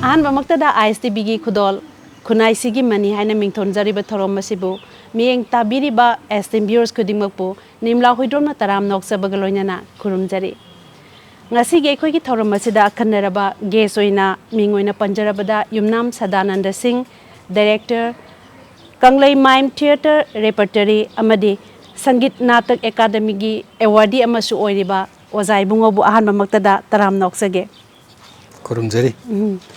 ꯑꯍꯥꯟꯕ ꯃꯛꯇꯗ ISTBꯒꯤ ꯈꯨꯗꯣꯜ ꯈꯨꯅꯥꯏꯁꯤꯒꯤ ꯃꯅꯤ ꯍꯥꯏꯅ ꯃꯤꯡꯊꯣꯟꯖꯔꯤꯕ ꯊꯧꯔꯝ ꯑꯁꯤꯕꯨ ꯃꯤꯠꯌꯦꯡ ꯇꯥꯕꯤꯔꯤꯕ esteemed viewers ꯈꯨꯗꯤꯡꯃꯛꯄꯨ ꯅꯤꯝꯂꯥ ꯍꯨꯏꯗ꯭ꯔꯣꯝꯅ ꯇꯔꯥꯝ ꯅꯣꯛꯆꯕꯒ ꯂꯣꯏꯅꯅ ꯈꯨꯔꯨꯝꯖꯔꯤ ꯉꯁꯤꯒꯤ ꯑꯩꯈꯣꯏꯒꯤ ꯊꯧꯔꯝ ꯑꯁꯤꯗ ꯑꯈꯟꯅꯔꯕ ꯒꯦꯁ ꯑꯣꯏꯅ ꯃꯤꯡ ꯑꯣꯏꯅ ꯄꯟꯖꯔꯕꯗ ꯌꯨꯝꯅꯥꯝ ꯁꯗꯥꯅꯟꯗ ꯁꯤꯡ ꯗꯥꯏꯔꯦꯛꯇꯔ ꯀꯪꯂꯩ ꯃꯥꯏꯝ ꯊꯤꯌꯦꯇꯔ ꯔꯦꯄꯔꯇꯔꯤ ꯑꯃꯗꯤ ꯁꯪꯒꯤꯠ ꯅꯥꯇꯛ ꯑꯦꯀꯥꯗꯃꯤꯒꯤ ꯑꯦꯋꯥꯔꯗꯤ ꯑꯃꯁꯨ ꯑꯣꯏꯔꯤꯕ ꯑꯣꯖꯥ ꯏꯕꯨꯡꯉꯣꯕꯨ ꯑꯍꯥꯟꯕ ꯃꯛꯇꯗ ꯇꯔꯥꯝ ꯅꯣꯛꯆꯒꯦ ꯈꯨꯔꯨꯝꯖꯔꯤ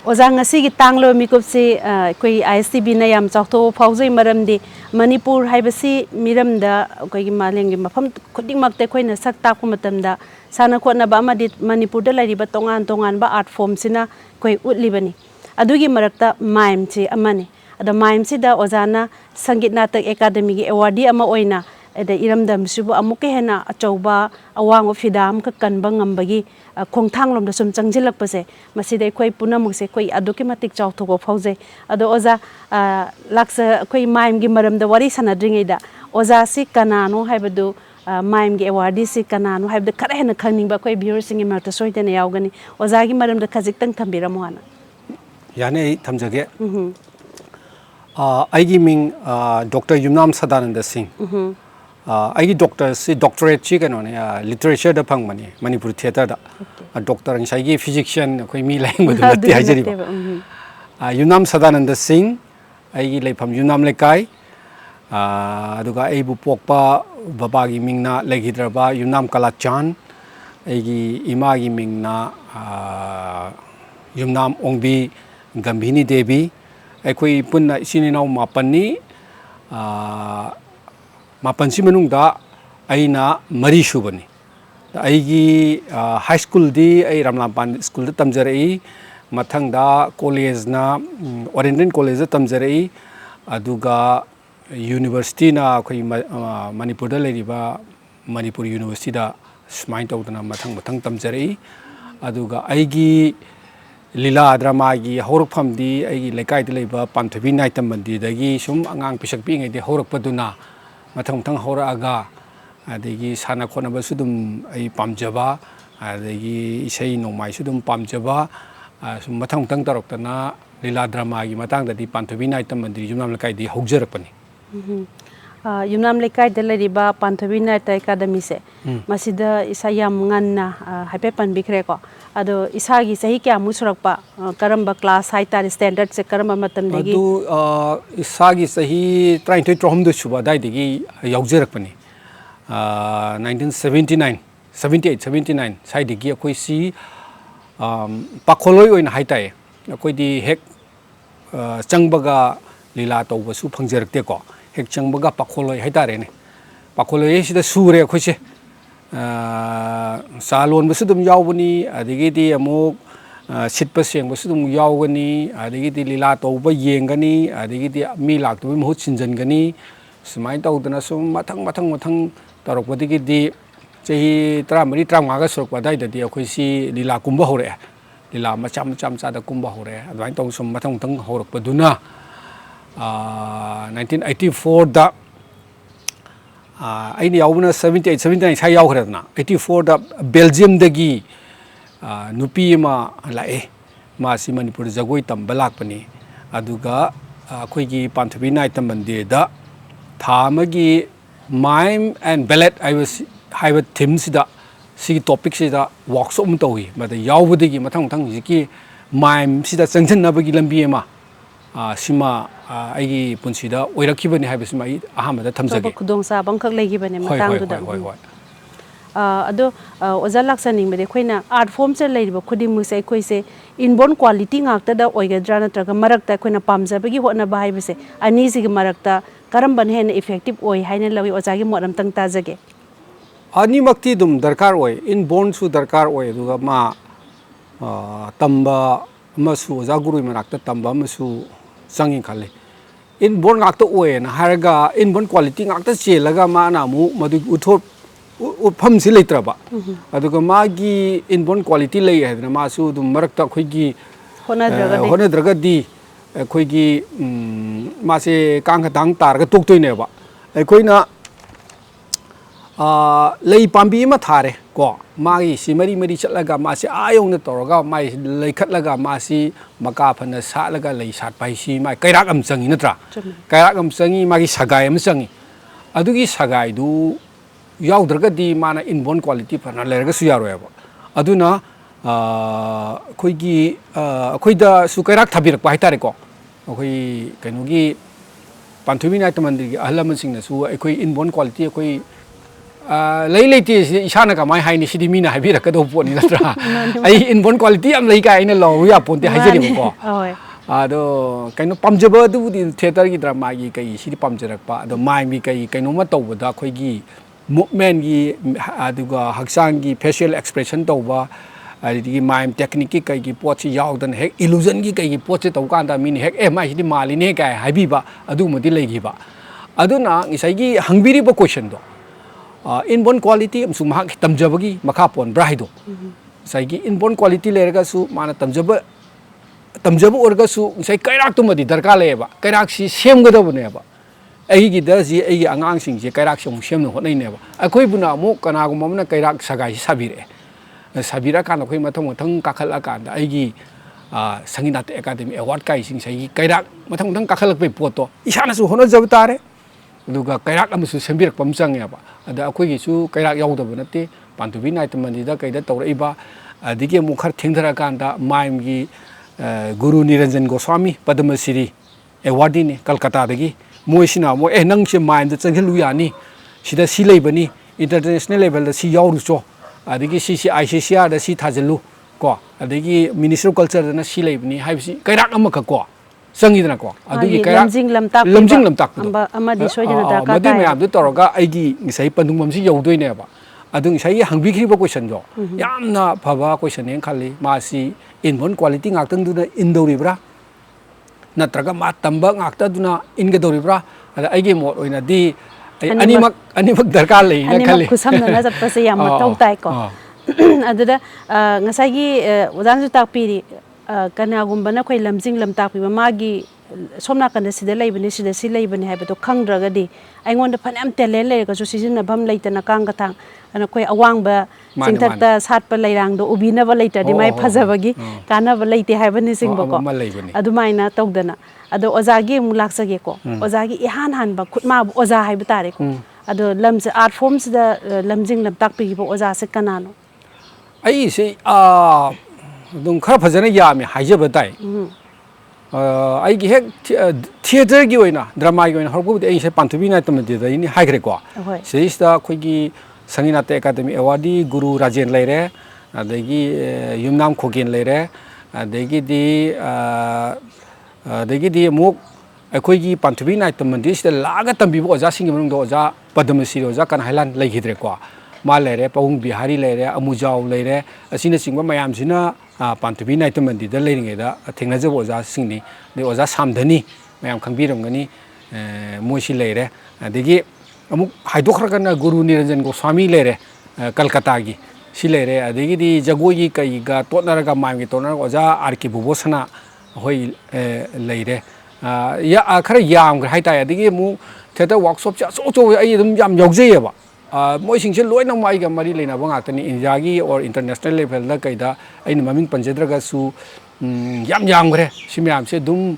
ꯑꯣꯖꯥ ꯉꯁꯤꯒꯤ ꯇꯥꯡꯂꯕ ꯃꯤꯀꯨꯞꯁꯤ ꯑꯩꯈꯣꯏ ISTBꯅ ꯌꯥꯝ ꯆꯥꯎꯊꯣꯛꯄ ꯐꯥꯎꯖꯩ ꯃꯔꯝꯗꯤ ꯃꯅꯤꯄꯨꯔ ꯍꯥꯏꯕꯁꯤ ꯃꯤꯔꯝꯗ ꯑꯩꯈꯣꯏꯒꯤ ꯃꯥꯂꯦꯝꯒꯤ ꯃꯐꯝ ꯈꯨꯗꯤꯡꯃꯛꯇ ꯑꯩꯈꯣꯏꯅ ꯁꯛ ꯇꯥꯛꯄ ꯃꯇꯝꯗ ꯁꯥꯟꯅ ꯈꯣꯠꯅꯕ ꯑꯃꯗꯤ ꯃꯅꯤꯄꯨꯔꯗ ꯂꯩꯔꯤꯕ ꯇꯣꯉꯥꯟ ꯇꯣꯉꯥꯟꯕ ꯑꯥꯔꯠ ꯐꯣꯔꯝꯁꯤꯅ ꯑꯩꯈꯣꯏ ꯎꯠꯂꯤꯕꯅꯤ ꯑꯗꯨꯒꯤ ꯃꯔꯛꯇ ꯃꯥꯏꯝꯁꯤ ꯑꯃꯅꯤ ꯑꯗꯣ ꯃꯥꯏꯝꯁꯤꯗ ꯑꯣꯖꯥꯅ ꯁꯪꯒꯤꯠ ꯅꯥꯇꯛ ꯑꯦꯀꯥꯗꯃꯤꯒꯤ ꯑꯦꯋꯥꯔꯗꯤ ꯑꯃ ꯑꯣꯏꯅ ꯑꯗ ꯏꯔꯝꯗꯝꯁꯤꯕꯨ ꯑꯃꯨꯛꯀ ꯍꯦꯟꯅ ꯑꯆꯧꯕ ꯑꯋꯥꯡꯕ ꯐꯤꯗꯥ ꯑꯃꯈꯛ ꯀꯟꯕ ꯉꯝꯕꯒꯤ ꯈꯣꯡꯊꯥꯡꯂꯣꯝꯗ ꯁꯨꯝ ꯆꯪꯁꯤꯜꯂꯛꯄꯁꯦ ꯃꯁꯤꯗ ꯑꯩꯈꯣꯏ ꯄꯨꯝꯅꯃꯛꯁꯦ ꯑꯩꯈꯣꯏ ꯑꯗꯨꯛꯀꯤ ꯃꯇꯤꯛ ꯆꯥꯎꯊꯣꯛꯄ ꯐꯥꯎꯖꯩ ꯑꯗꯣ ꯑꯣꯖꯥ ꯑꯩꯈꯣꯏ ꯃꯥꯏꯝꯒꯤ ꯃꯔꯝꯗ ꯋꯥꯔꯤ ꯁꯥꯟꯅꯗ꯭ꯔꯤꯉꯩꯗ ꯑꯣꯖꯥꯁꯤ ꯀꯅꯥꯅꯣ ꯍꯥꯏꯕꯗꯨ ꯃꯥꯏꯝꯒꯤ ꯑꯦꯋꯥꯔꯗꯤꯁꯤ ꯀꯅꯥꯅꯣ ꯍꯥꯏꯕꯗ ꯈꯔ ꯍꯦꯟꯅ ꯈꯪꯅꯤꯡꯕ ꯑꯩꯈꯣꯏ ꯚ꯭ꯌꯨꯋꯔꯁꯤꯡꯒꯤ ꯃꯔꯛꯇ ꯁꯣꯏꯗꯅ ꯌꯥꯎꯒꯅꯤ ꯑꯣꯖꯥꯒꯤ ꯃꯔꯝꯗ ꯈꯖꯤꯛꯇꯪ ꯊꯝꯕꯤꯔꯝꯃꯣ ꯍꯥꯟꯅ ꯌꯥꯅꯤ ꯑꯩ ꯊꯝꯖꯒꯦ ꯑꯩꯒꯤ ꯃꯤꯡ ꯗꯣꯛꯇꯔ ꯌꯨꯝꯅꯥꯝ ꯁꯗꯥꯅꯟꯗ ꯁꯤꯡ ꯑꯩꯒꯤ ꯗꯣꯛꯇꯔꯁꯤ ꯗꯣꯛꯇꯔꯦꯠꯁꯤ ꯀꯩꯅꯣꯅꯦ ꯂꯤꯇꯔꯦꯆꯔꯗ ꯐꯪꯕꯅꯤ ꯃꯅꯤꯄꯨꯔ ꯊꯤꯌꯦꯇꯔꯗ ꯗꯣꯛꯇꯔ ꯉꯁꯥꯏꯒꯤ ꯐꯤꯖꯤꯛꯁꯤꯌꯟ ꯑꯩꯈꯣꯏ ꯃꯤ ꯂꯥꯌꯦꯡꯕꯗꯨ ꯅꯠꯇꯦ ꯍꯥꯏꯖꯔꯤꯕ ꯌꯨꯝꯅꯥꯝ ꯁꯗꯥꯅꯟꯗ ꯁꯤꯡ ꯑꯩꯒꯤ ꯂꯩꯐꯝ ꯌꯨꯝꯅꯥꯝ ꯂꯩꯀꯥꯏ ꯑꯗꯨꯒ ꯑꯩꯕꯨ ꯄꯣꯛꯄ ꯕꯕꯥꯒꯤ ꯃꯤꯡꯅ ꯂꯩꯈꯤꯗ꯭ꯔꯕ ꯌꯨꯝꯅꯥꯝ ꯀꯂꯥꯆꯥꯟ ꯑꯩꯒꯤ ꯏꯃꯥꯒꯤ ꯃꯤꯡꯅ ꯌꯨꯝꯅꯥꯝ ꯑꯣꯡꯕꯤ ꯒꯝꯚꯤꯅꯤ ꯗꯦꯕꯤ ꯑꯩꯈꯣꯏ ꯄꯨꯟꯅ ꯏꯆꯤꯟ ꯏꯅꯥꯎ ꯃꯥꯄꯟꯅꯤ ꯃꯥꯄꯟꯁꯤ ꯃꯅꯨꯡꯗ ꯑꯩꯅ ꯃꯔꯤ ꯁꯨꯕꯅꯤ ꯑꯩꯒꯤ ꯍꯥꯏ ꯁ꯭ꯀꯨꯜꯗꯤ ꯑꯩ ꯔꯥꯝꯂꯥꯝꯄꯥꯟ ꯁ꯭ꯀꯨꯜꯗ ꯇꯝꯖꯔꯛꯏ ꯃꯊꯪꯗ ꯀꯣꯂꯦꯖꯅ ꯑꯣꯔꯤꯌꯦꯟꯇꯦꯜ ꯀꯣꯂꯦꯖꯗ ꯇꯝꯖꯔꯛꯏ ꯑꯗꯨꯒ ꯌꯨꯅꯤꯚꯔꯁꯤꯇꯤꯅ ꯑꯩꯈꯣꯏ ꯃꯅꯤꯄꯨꯔꯗ ꯂꯩꯔꯤꯕ ꯃꯅꯤꯄꯨꯔ ꯌꯨꯅꯤꯚꯔꯁꯤꯇꯤꯗ ꯁꯨꯃꯥꯏꯅ ꯇꯧꯗꯅ ꯃꯊꯪ ꯇꯝꯖꯔꯛꯏ ꯑꯗꯨꯒ ꯑꯩꯒꯤ ꯂꯤꯂꯥ ꯗ꯭ꯔꯃꯥꯒꯤ ꯍꯧꯔꯛꯐꯝꯗꯤ ꯑꯩꯒꯤ ꯂꯩꯀꯥꯏꯗ ꯂꯩꯕ ꯄꯥꯟꯊꯣꯏꯕꯤ ꯅꯥꯏꯇꯝ ꯃꯟꯗꯤꯔꯗꯒꯤ ꯁꯨꯝ ꯑꯉꯥꯡ ꯄꯤꯁꯛ ꯄꯤꯛꯏꯉꯩꯗꯒꯤ ꯍꯧꯔꯛꯄꯗꯨꯅ ꯃꯊꯪ ꯍꯧꯔꯛꯑꯒ ꯑꯗꯒꯤ ꯁꯥꯟꯅ ꯈꯣꯠꯅꯕꯁꯨ ꯑꯗꯨꯝ ꯑꯩ ꯄꯥꯝꯖꯕ ꯑꯗꯒꯤ ꯏꯁꯩ ꯅꯣꯡꯃꯥꯏꯁꯨ ꯑꯗꯨꯝ ꯄꯥꯝꯖꯕ ꯁꯨꯝ ꯃꯊꯪ ꯇꯧꯔꯛꯇꯅ ꯂꯤꯂꯥ ꯗ꯭ꯔꯃꯥꯒꯤ ꯃꯇꯥꯡꯗꯗꯤ ꯄꯥꯟꯊꯣꯏꯕꯤ ꯅꯥꯏꯇꯝ ꯃꯟꯗꯤꯔ ꯌꯨꯝꯅꯥꯝ ꯂꯩꯀꯥꯏꯗꯒꯤ ꯍꯧꯖꯔꯛꯄꯅꯤ ꯌꯨꯝꯅꯥꯝ ꯂꯩꯀꯥꯏꯗ ꯂꯩꯔꯤꯕ ꯄꯥꯟꯊꯣꯏꯕꯤ ꯅꯥꯏꯇꯝ ꯑꯦꯀꯥꯗꯃꯤꯁꯦ ꯃꯁꯤꯗ ꯏꯁꯥ ꯌꯥꯝ ꯉꯟꯅ ꯍꯥꯏꯐꯦꯠ ꯄꯟꯕꯤꯈ꯭ꯔꯦꯀꯣ ꯑꯗꯣ ꯏꯁꯥꯒꯤ ꯆꯍꯤ ꯀꯌꯥꯃꯨꯛ ꯁꯨꯔꯛꯄ ꯀꯔꯝꯕ ꯀ꯭ꯂꯥꯁ ꯍꯥꯏꯇꯥꯔꯦ ꯁ꯭ꯇꯦꯟꯗꯔꯠꯁꯦ ꯀꯔꯝꯕ ꯃꯇꯝꯗꯒꯤ ꯑꯗꯨ ꯏꯁꯥꯒꯤ ꯆꯍꯤ 23-24 ꯁꯨꯕ ꯑꯗꯥꯏꯗꯒꯤ ꯌꯥꯎꯖꯔꯛꯄꯅꯤ 1979 78-79 ꯁ꯭ꯋꯥꯏꯗꯒꯤ ꯑꯩꯈꯣꯏꯁꯤ ꯄꯥꯈꯣꯜꯂꯣꯏ ꯑꯣꯏꯅ ꯍꯥꯏꯇꯥꯔꯦ ꯑꯩꯈꯣꯏꯗꯤ ꯍꯦꯛ ꯆꯪꯕꯒ ꯂꯤꯂꯥ ꯇꯧꯕꯁꯨ ꯐꯪꯖꯔꯛꯇꯦꯀꯣ ꯍꯦꯛ ꯆꯪꯕꯒ ꯄꯥꯈꯣꯜꯂꯣꯏ ꯍꯥꯏꯇꯥꯔꯦꯅꯦ ꯄꯥꯈꯣꯜꯂꯣꯏ ꯍꯥꯏꯁꯤꯗ ꯁꯨꯔꯦ ꯑꯩꯈꯣꯏꯁꯦ ꯆꯥ ꯂꯣꯟꯕꯁꯨ ꯑꯗꯨꯝ ꯌꯥꯎꯕꯅꯤ ꯑꯗꯒꯤꯗꯤ ꯑꯃꯨꯛ ꯁꯤꯠꯄ ꯁꯦꯡꯕꯁꯨ ꯑꯗꯨꯝ ꯌꯥꯎꯒꯅꯤ ꯑꯗꯒꯤꯗꯤ ꯂꯤꯂꯥ ꯇꯧꯕ ꯌꯦꯡꯒꯅꯤ ꯑꯗꯒꯤꯗꯤ ꯃꯤ ꯂꯥꯛꯇꯕꯒꯤ ꯃꯍꯨꯠ ꯁꯤꯟꯖꯟꯒꯅꯤ ꯁꯨꯃꯥꯏꯅ ꯇꯧꯗꯅ ꯁꯨꯝ ꯃꯊꯪ ꯇꯧꯔꯛꯄꯗꯒꯤꯗꯤ ꯆꯍꯤ 24-25ꯒ ꯁꯨꯔꯛꯄ ꯑꯗꯨꯋꯥꯏꯗꯗꯤ ꯑꯩꯈꯣꯏꯁꯤ ꯂꯤꯂꯥ ꯀꯨꯝꯕ ꯍꯧꯔꯛꯑꯦ ꯂꯤꯂꯥ ꯃꯆꯥꯗ ꯀꯨꯝꯕ ꯍꯧꯔꯛꯑꯦ ꯑꯗꯨꯃꯥꯏꯅ ꯇꯧꯅ ꯁꯨꯝ ꯃꯊꯪ ꯍꯧꯔꯛꯄꯗꯨꯅ 1984ꯗ ꯑꯩꯅ ꯌꯥꯎꯕꯅ 78-79 ꯁ꯭ꯋꯥꯏ ꯌꯥꯎꯈ꯭ꯔꯦꯗꯅ 84ꯗ ꯕꯦꯜꯖꯤꯌꯝꯗꯒꯤ ꯅꯨꯄꯤ ꯑꯃ ꯂꯥꯛꯑꯦ ꯃꯥꯁꯤ ꯃꯅꯤꯄꯨꯔꯗ ꯖꯒꯣꯏ ꯇꯝꯕ ꯂꯥꯛꯄꯅꯤ ꯑꯗꯨꯒ ꯑꯩꯈꯣꯏꯒꯤ ꯄꯥꯟꯊꯣꯏꯕꯤ ꯅꯥꯏꯇꯝ ꯃꯟꯗꯤꯔꯗ ꯊꯥ ꯑꯃꯒꯤ ꯃꯥꯏꯝ ꯑꯦꯟ ꯕꯦꯂꯦꯠ ꯍꯥꯏꯕ ꯊꯤꯝꯁꯤꯗ ꯁꯤꯒꯤ ꯇꯣꯄꯤꯛꯁꯤꯗ ꯋꯥꯔꯛꯁꯣꯞ ꯑꯃ ꯇꯧꯏ ꯃꯗ ꯌꯥꯎꯕꯗꯒꯤ ꯃꯊꯪ ꯍꯧꯖꯤꯛꯀꯤ ꯃꯥꯏꯝꯁꯤꯗ ꯆꯪꯁꯤꯟꯅꯕꯒꯤ ꯂꯝꯕꯤ ꯑꯃ ꯁꯤꯃ ꯑꯩꯒꯤ ꯄꯨꯟꯁꯤꯗ ꯑꯣꯏꯔꯛꯈꯤꯕꯅꯤ ꯍꯥꯏꯕꯁꯤꯃ ꯑꯩ ꯑꯍꯥꯟꯕꯗ ꯊꯝꯖꯒꯦ ꯈꯨꯗꯣꯡꯆꯥꯕ ꯑꯃꯈꯛ ꯂꯩꯈꯤꯕꯅꯦ ꯃꯇꯥꯡꯗꯨꯗ ꯍꯣꯏ ꯑꯗꯣ ꯑꯣꯖꯥ ꯂꯥꯛꯆꯅꯤꯡꯕꯗꯤ ꯑꯩꯈꯣꯏꯅ ꯑꯥꯔꯠ ꯐꯣꯔꯝꯁꯦ ꯂꯩꯔꯤꯕ ꯈꯨꯗꯤꯡꯃꯛꯁꯦ ꯑꯩꯈꯣꯏꯁꯦ ꯏꯟꯕꯣꯔꯟ ꯀ꯭ꯋꯥꯂꯤꯇꯤ ꯉꯥꯛꯇꯗ ꯑꯣꯏꯒꯗ꯭ꯔꯥ ꯅꯠꯇ꯭ꯔꯒ ꯃꯔꯛꯇ ꯑꯩꯈꯣꯏꯅ ꯄꯥꯝꯖꯕꯒꯤ ꯍꯣꯠꯅꯕ ꯍꯥꯏꯕꯁꯦ ꯑꯅꯤꯁꯤꯒꯤ ꯃꯔꯛꯇ ꯀꯔꯝꯕꯅ ꯍꯦꯟꯅ ꯏꯐꯦꯛꯇꯤꯞ ꯑꯣꯏ ꯍꯥꯏꯅ ꯂꯧꯏ ꯑꯣꯖꯥꯒꯤ ꯃꯣꯠ ꯑꯝꯇꯪ ꯇꯥꯖꯒꯦ ꯑꯅꯤꯃꯛꯇꯤ ꯑꯗꯨꯝ ꯗꯔꯀꯥꯔ ꯑꯣꯏ ꯏꯟꯕꯣꯔꯟꯁꯨ ꯗꯔꯀꯥꯔ ꯑꯣꯏ ꯑꯗꯨꯒ ꯇꯝꯕ ꯑꯃꯁꯨ ꯑꯣꯖꯥ ꯒꯨꯔꯨꯒꯤ ꯃꯅꯥꯛꯇ ꯇꯝꯕ ꯑꯃꯁꯨ ꯆꯪꯏ ꯈꯜꯂꯤ ꯏꯟꯕꯣꯔꯟ ꯉꯥꯛꯇ ꯑꯣꯏꯌꯦꯅ ꯍꯥꯏꯔꯒ ꯏꯟꯕꯣꯔꯟ ꯀ꯭ꯋꯥꯂꯤꯇꯤ ꯉꯥꯛꯇ ꯆꯦꯜꯂꯒ ꯃꯥꯅ ꯑꯃꯨꯛ ꯃꯗꯨꯒꯤ ꯎꯠꯐꯝꯁꯤ ꯂꯩꯇ꯭ꯔꯕ ꯑꯗꯨꯒ ꯃꯥꯒꯤ ꯏꯟꯕꯣꯔꯟ ꯀ꯭ꯋꯥꯂꯤꯇꯤ ꯂꯩ ꯍꯥꯏꯗꯅ ꯃꯥꯁꯨ ꯑꯗꯨꯝ ꯃꯔꯛꯇ ꯑꯩꯈꯣꯏꯒꯤ ꯍꯣꯠꯅꯗ꯭ꯔꯒꯗꯤ ꯑꯩꯈꯣꯏꯒꯤ ꯃꯥꯁꯦ ꯀꯥꯡ ꯈꯇꯥꯡ ꯇꯥꯔꯒ ꯇꯣꯛꯇꯣꯏꯅꯦꯕ ꯑꯩꯈꯣꯏꯅ ꯂꯩ ꯄꯥꯝꯕꯤ ꯑꯃ ꯊꯥꯔꯦ ko magi si mari mari chatlaga ma si ayong na toroga mai leikhatlaga ma si maka phana satlaga lei sat pai si mai kairak am changi natra kairak am changi magi sagai am changi adugi sagai du yaudраga di mana inborn quality phana lerga su yaro yaba aduna khoigi khoida su kairak thabirak pai tare ko khoi kainogi Panthubi Naik Mandiri Alaman Singh na su khoi inborn quality khoi lei lei ti isana ka mai hai ni sidi mina habi rakado po ni natra ai inborn quality am lei ka ina lo ya ponte haijeri ko ado kaino pamjaba du di theater gi drama gi kai sidi pamjarak pa ado mai mi kai kaino ma tawda khoi gi movement gi aduga haksang gi facial expression tawba adigi mai technique kai gi pot si yaw dan hek illusion gi kai gi pot se taw kan da min hek mai sidi mali ne kai habi ba adu modi lei gi ba aduna ngisai gi hangbiri ba question do inborn quality am su mahak tamjabagi makha pon braido saigi inborn quality lerga su mana tamjaba orga su sai kairak tu madi darka leba kairak si sem gada bune ba ai gi da ji ai angang sing je kairak som sem no honai ne ba akoi buna mo kana gu mamna kairak sagai sabire sabira kan akoi mathang mathang kakhala kan da ai gi sanginat academy award kai sing sai kairak mathang mathang kakhalak pe poto isana su hono jab tare duga kairak amsu sembirak pamchang ya ba ada akoi gi su kairak yaudaba nate Panthubi Naik Mandiri kaida tawraiba adigi mukhar thengdara kanda maim gi Guru Niranjan Goswami Padma Shri awardee ni Kolkata dagi moisina mo nang se maim da changelu yani sida si leibani international level da si yauru cho adigi si ICCR da si thajelu ko adigi Ministry of Culture da na si leibani haibsi kairak amaka ko sangidna ko adugi kairak lamjing lamtak amadi soidana da ka madi mayam du toroga aigi ngisai pandung mamsi yaudoi ne ba adung sai hangbi khri ba question jo yamna phaba question en khali masi inborn quality ngaktang du na indori bra natraga ma tamba ngakta du na ingedori bra ada aigi mo oina di animak darkar lei na khali kusam na jap pase yam tau tai ko aduda ngasai gi udang ju tak piri kana gumbana khoi lamjing lam tak pi magi somna kan sida leibani sida si leibani haibado khangdraga di aingon da phanam tele le ka su sizina bam leitana kang ka thang ana khoi awang ba singthakta sat pa leirang do ubina ba leita di mai phajabagi kana ba leite haibani singbo ko adumaina tawdana ado ozagi mu laksage ko ozagi ihan han ba khutma oza haiba tare ko ado lamse art forms da lamjing lam tak pi bo oza se kanano ai se dum khara phajana yami haijaba dai ai gi hek theater gi oina drama gi oina horbu de ai Panthubi Naik Mandiri da ini haigre ko seista khoi gi Sanginat Academy awardee Guru Rajen leire adagi Yumnam Khogen leire adagi di muk akhoi gi Panthubi Naik Mandiri sida laga tambi bo oja sing manung do oja Padma Shri oja kan hailan leigidre ko ma leire Pawung Bihari leire Amujau leire asina singba mayam sina Panthubi Naik Mandiri da leiringe da thengnajab oja singni de oja samdani mayam khangbiramgani moisi leire adagi amuk haidokhragana Guru Niranjan Goswami leire Kolkata gi si leire adagi di jagoi gi kai ga totnaraga maim gi totnaraga oja RK Bubosana hoi leire ya khara yam gra haitai adagi mu theater workshop cha so ai dum yam yaujei ba moi singse loina mai ga mari leina ba ngakani India gi or international level da kaida ai maming panjedraga su yam gre simyam se dum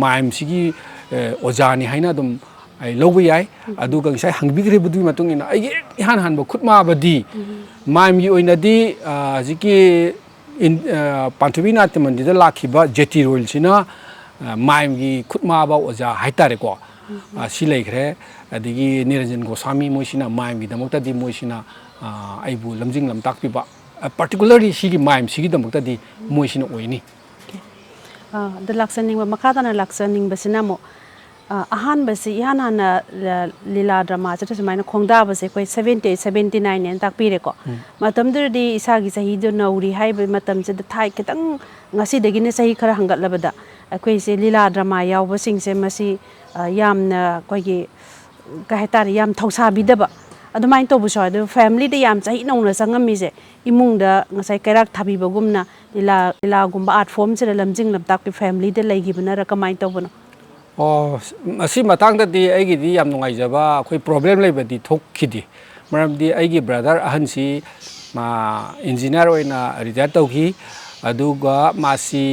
maim sigi ojani haina dum ai lobu yai adu gang sai hangbigre budu matung ina ai han han ba khutma badi maim gi oina di jiki in Panthubi Naik Mandiri da lakhiba jeti royal sina maim gi khutma ba oja haitare ko si leigre adigi Niranjan Goswami moisina maim gi damokta di moisina aibu lamjing lam tak pi ba particularly sigi maim sigi damokta di moisina oini the laksaning ba makata na laksaning basina mo ahan basi ihan hana lila drama cha samaina khongda base koi 70 79 ne tak pire ko matam dur di isa gi sahi do nauri hai ba matam che thai kitang ngasi degi ne sahi khara hangat labada akoi se lila drama yaw ba sing se masi yamna koi gi ka hetar yam thausa bidaba adumain to bu so do family de yam chahi nong na sangami je imung da ngasai kairak thabi bagumna lila gumba art form che lamjing lam tak pi family de legi bana ra kamai to bono asi matang da di ai gi di yam nungai jaba khoi problem lei ba di thok khidi मरमदी आइगी brother अहनसी मा engineer ओइना retire तौखी अदुगा मासी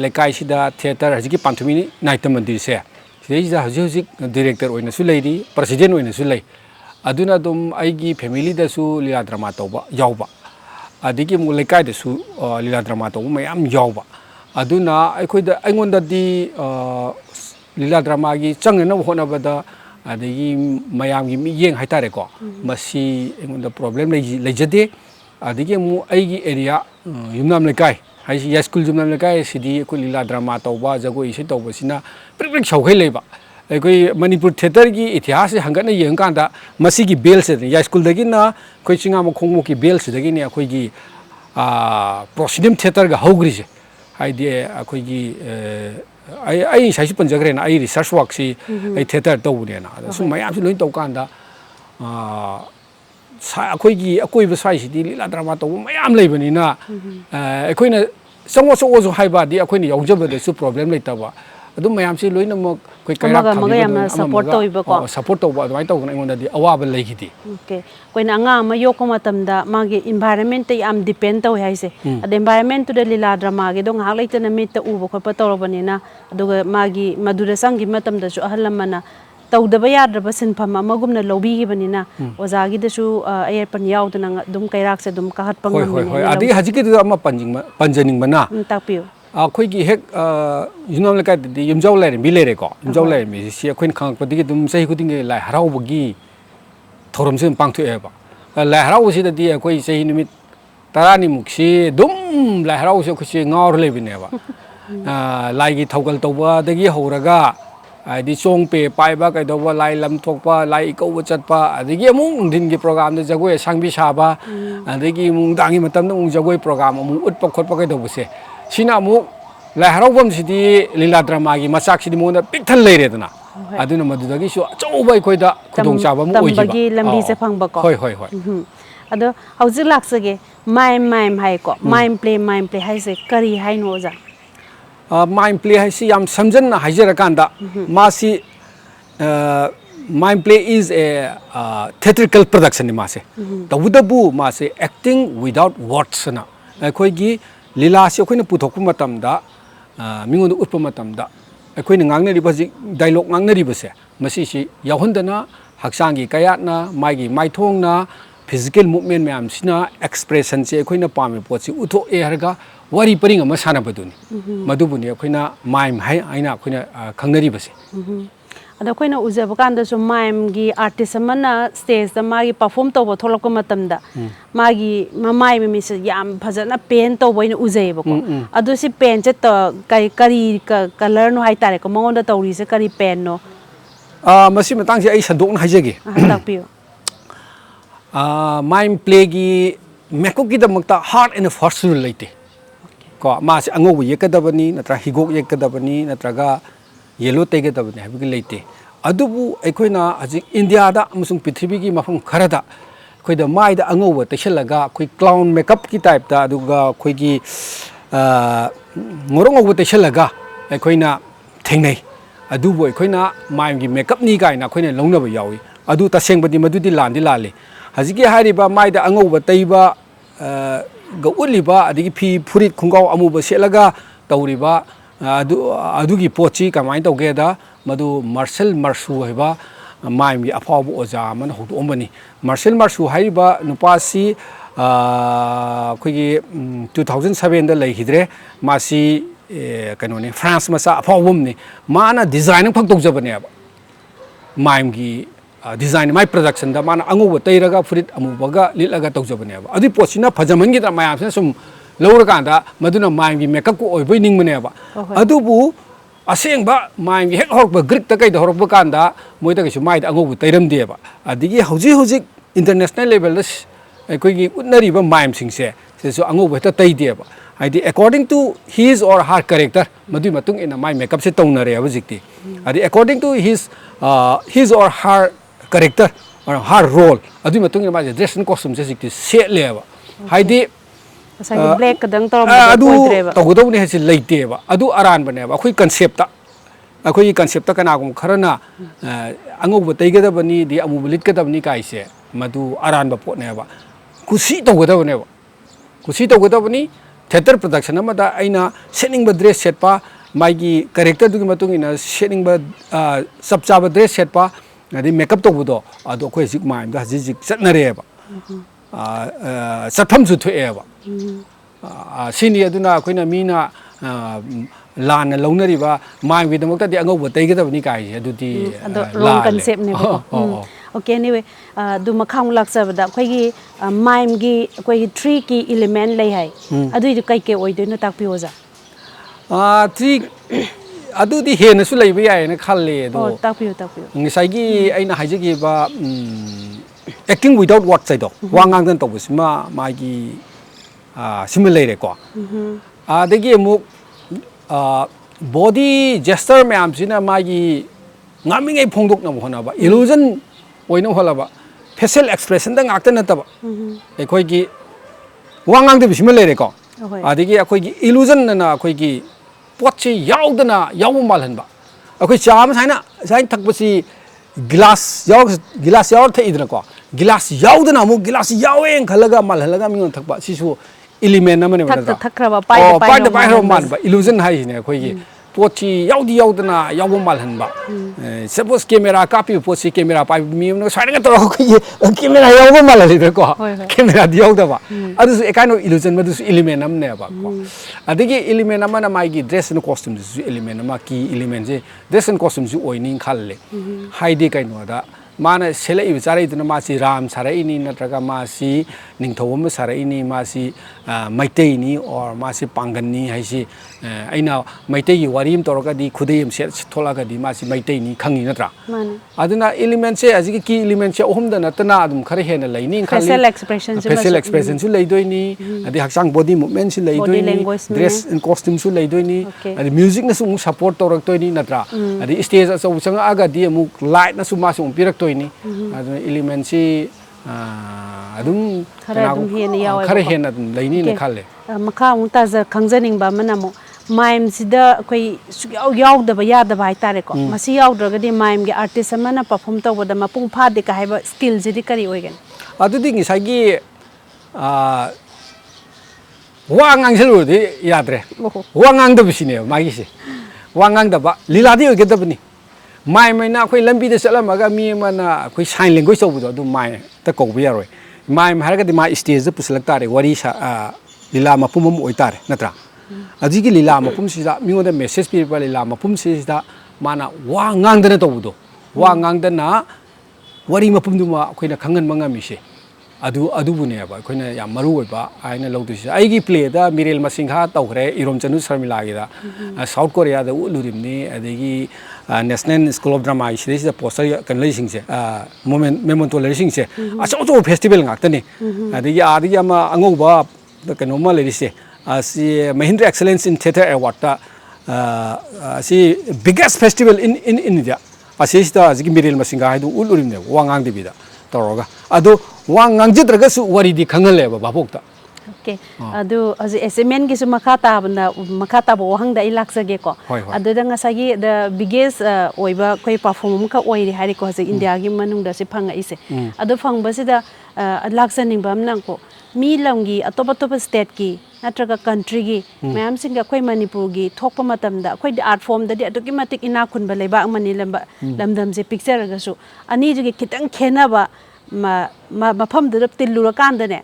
लेकाइसिदा theatre हजिकी पांथुमिनी night मंदिर से सिदैजा हजिक director ओइनासु Larry president ओइनासु लै अदुना दुम आइगी family दसु लीला ड्रामा तौबा यावबा अदिगी मु लेकाइदसु लीला ड्रामा तौबा मयाम यावबा अदुना अखोइदा अइंगोंदादी लीला ड्रामा की चंगना होनाबदा अदगी मयाम की मियेंग हाइतारेको मसी अइंगोंदा प्रॉब्लम लेजदे अदगी मु आइगी एरिया युमनाम लेकाइ हाइसी या स्कूल युमनाम लेकाइ सिदी को लीला ड्रामा तौबा जगोइ इसे तौबसिना प्रिक सौखै लेबा अखोइ मणिपुर थिएटर की इतिहास हंगना येंकांदा मसी की बेल से या स्कूल दगिना कोइ चिंगा मखोंगमो की बेल से दगिने अखोइगी प्रोसिडियम थिएटर गा हौग्रिसे हाइदे अखोइगी आई साइस पंजग्रेना आई रिसर्च वर्क सी आई थिएटर तौनेना सुम मयाम लोइन तौकांदा अखोइगी अकोइब साइसिदी लीला ड्रामा तौ मयाम लेबनिना अखोइना संगो संगो हाइबादी अखोइना यौजबदसु प्रॉब्लम लेतबा अदु मयाम सी लोइन म कोइ कायरा सपोर्ट तौइबको सपोर्ट तौबा अदुमाइ तौगना इंगोंदादी अवाबा लेगिदी ओके कोइना अंगा म योको मतमदा मागे एनवायरनमेंट ते याम डिपेंड तौ हाइसे अद environment to the leela drama गे दो ngak leitana mit ubo khopa tawrabani aduga magi madura sangi matamda su ahalamana tawdaba yadraba sinpham amagumna lobi gibanina ozagi dasu airpan yaudana dum kairak se dum kahat pangam hoi hoi adi hajiki du ama panjing mana takpiu अखोइगी हेक युनाम लेका यमजाव लाइरे मी लेरे को यमजाव लाइरे मी सि अखोइन खांगपदिगी दुम सही खुदिंगे लाई हरावबगी थोरमसे पांगथुएबा लाई हरावसिददी अखोइ सही निमित तारानी मुक्सी दुम लाई हरावसे खुसी ngaur लेबिनेबा लाइगी थौगल तौबा दगी हौरगा आदि चोंगपे पाइबा कैदौबा लाई लम थोकपा लाई कौबा चटपा अदगी अमु नुंदिनगी प्रोग्राम दे जगोय सांगबि साबा अदगी मुंगदांगी मतम नु जगोय प्रोग्राम अमु उत्पा खोटपा कैदौबसे सिना अमु लाई हरावबम सिदी लीला ड्रामा की मचाक सिदी मोना पिकथल लेरेदना अदुना मदुदगी सु अचौबा खोइदा खुदोंग चाबा मु ओइजिबा तंबगी लंबी से फंगबको होय होय होय अदो हौजिक लाक्सगे माइम हाइ को माइम प्ले हाइसे करी हाइनो ओजा माइम प्ले हाइसी याम समझन हाइजरकांदा मासी mime play is a theatrical production मासे तबुदबु मासे एक्टिंग विदाउट वर्ड्स ना अखोइगी लीला से अखोइना पुथोकपु मतमदा मिंगोन उत्पु मतमदा अखोइना ngangnariba डायलॉग ngangnariba मसी यावहंदना हक्सांगी कयातना माइगी माइथोंगना फिजिकल मूवमेंट मैम सिना एक्सप्रेशन से अखोइना पामे पोछि उथोए हरगा वारी परिंग अमा सानाबदुनी मदुबुनी अखोइना माइम हाइ आइना अखोइना खंगनरिबसे अदा अखोइना उजबा कांदा सु माइम गी आर्टिस्ट अमना स्टेज दा मागी परफॉर्म तौबा थोलकप मतमदा मागी ममाइ मिसे याम फजना पेन तौबैना उजैबको अदु सि पेन चे त करी कलर नो हाइ तारे को मंगोंदा तौरी से करी पेन नो मसी मतंग से आई संदोन हाइजेगे ताकपियो माइम प्ले की मेकअप की दमकता हार्ड एंड फर्स्ट रूल लेते को मासे अंगो येकदबनी नत्रा हिगोक येकदबनी नत्रगा येलो तेगदबनी हाबिगे लेते अदुबु अखोइना हजिक इंडिया दा अमसुंग पृथ्वी की मफम खरदा अखोइदा माइदा अंगो तेसलगा अखोइ क्लाउन मेकअप की टाइप दा अदुगा अखोइगी ngorong तेसलगा अखोइना थेंगनै अदुबु अखोइना माइम की मेकअप नि गाइना अखोइना लौनबा यावी अदु तसेंगबदि मदुदि लांदि लाले हजिकी हारिबा माइदा अंगौबा तैबा उलिबा अदगी फी फुरित खुंगाव अमुबा सेलगा तौरिबा अदुगी पोची कमाइन तौगेदा मदु मार्शल मार्शु हैबा माइमगी अफाव ओजा मन होदोमबनी मार्शल मार्शु हाइबा नुपासी अखोइगी 2007 दा लैहिद्रे मासी कनोने फ्रांस मसा अफावबमनी माना डिजाइन फक्तौजबनेबा माइमगी डिजाइन माइ प्रोडक्शन दा माना अंगुब तैरगा फुरित अमुबगा लिलगा तौजबनेबा अदि पोसिना फजमनगी दा मायाम सुम लौरकांदा मदुना माइमगी मेकअप को ओइबै निंगमनेबा अदुबु असेंबा माइमगी हेक हरब ग्रिक ता कैद हरब कांदा मोइदा कैसु माइदा अंगुब तैरमदेबा अदिगी हौजी इंटरनेशनल लेवल दा अखोइगी उन्नरिबा माइम सिंगसे सेसु अंगुब ता तैदेबा हाइदि अकॉर्डिंग टू हिज और हर कैरेक्टर मदुइ मतुंग इन माइ मेकअप से तौनरे हजिकति अदि अकॉर्डिंग टू हिज और हर कैरेक्टर और हर रोल अदुइ मतुंग इन माइ ड्रेस एंड कॉस्ट्यूम से जिकति सेटलेबा हाइदि ब्लैक कदंग अदु तौगदौने हेसि लेतेबा अदु अरान बनेबा अखोइ concept कनागुम Kharna अंगुब तैगदबनी the अमुब लिटगदबनी काइसे madu aran ba pot ne ba kusi to goda ne ba kusi to goda bani theater production amada aina setting ba dress set pa magi character du matung ina setting ba sab cha ba dress set pa adi makeup to budo ado khoi sik mai da ji sat na re ba satham su thoe ba sini aduna khoina mina lan na launari ba mai wi damok ta di angau ba tai ga da ni kai adu di wrong concept ne ba okay anyway du makhang lak sa ba khoi gi mime gi khoi gi three ki element lai hai adu du kai ke oi do no tak pi oja three adu di he na su lai ba yai na khal le do tak pi ngisai gi aina haije gi ba acting without words sai do wangang dan to busma magi simulate ko adagi mu body gesture me am sina magi ngami ngai phongdok na hona ba illusion oina hola ba facial expression da ngakta na ta ba ekoi gi wangang de simulate ko adagi akoi gi illusion na akoi gi potchi yaudana yawu malhan ba akoi cham sain thak basi glass yaw thai idna ko glass yaudana mu glass yaweng khalaga malhalaga mi thak ba sisu element na mane ba thakra pai ro man ba illusion hai ne khoi gi pochi yaudi yaudana yawu malhan ba suppose camera copy pochi camera pai mi no sai ga to khoi camera yawu malhali de ko camera di yauda ba adu a kind of illusion madu element nam ne ba ko adigi element nam na mai gi dress and costume su element ma ki element je dress and costume su oining khalle haide kai no da mana sele ibi sarai duna masi ram sarai ni natraga masi ningthawam sarai ni masi maitei ni or masi pangan ni haisi aina maitei gi warim toroga di khudei set tholaga di masi maitei ni khangi natra aduna element se azigi ki element se ohum da natana adum khare hena laini facial expression su leidoi ni adi haksang body movement su leidoi ni dress and costume su leidoi ni adi music na su support torak toi ni natra adi stage aso sanga aga di mu light na su masu pirak ini aduna element si adum khare hena laini ne khalle makha unta za khangjaning ba manamo mime sida koi yaw da ba ya da ba tare ko masi yaw draga di mime ge artist amana perform to boda mapung pha de ka haiba skill ji di kari oigen adu ding sai gi wangang selu di yadre wangang da bisine magi se wangang da ba lila di ge da bani mai mai na khoi lambi de salam aga mi mana khoi sign language so bu do mai ta ko bi yaroi mai har ga di ma stage pu select tare wari sa lila ma pum oi tare natra adigi lila ma pum si da mi ngoda message pi pa lila ma pum si da mana wa ngang da na to bu do wa ngang da na wari ma pum du ma khoi na khangan manga mi se adu bu ne ba khoi na ya maru oi ba ai na lo du si ai gi play da mirel masingha taw khre irom chanu sarmila gi da south korea da ulurim ni adigi national school of drama is the poster kan leising se moment memento leising se aso festival ngak tani adigi ama angau ba kan normal leising se si mahindra excellence in theater award ta si biggest festival in india asista azigi mirel masinga haidu ulurim ne wangang debi da toroga ado wangang jitraga su wari di khangale ba babok ta okay adu azu SMN gi su makata bo hang da ilak sage ko adu da ngasagi the biggest oiba koi perform ka oi ri hari ko se india gi manung da se phanga ise adu phang ba se da laksaning bam nang ko mi lamgi atop state ki natraga country gi mayam singa koi manipur gi thokpa matam da koi art form da di adu ki matik ina khun ba leba mani lamba lamdam je picture ga su ani ju gi kitang khena ba mafam da tillu kan da ne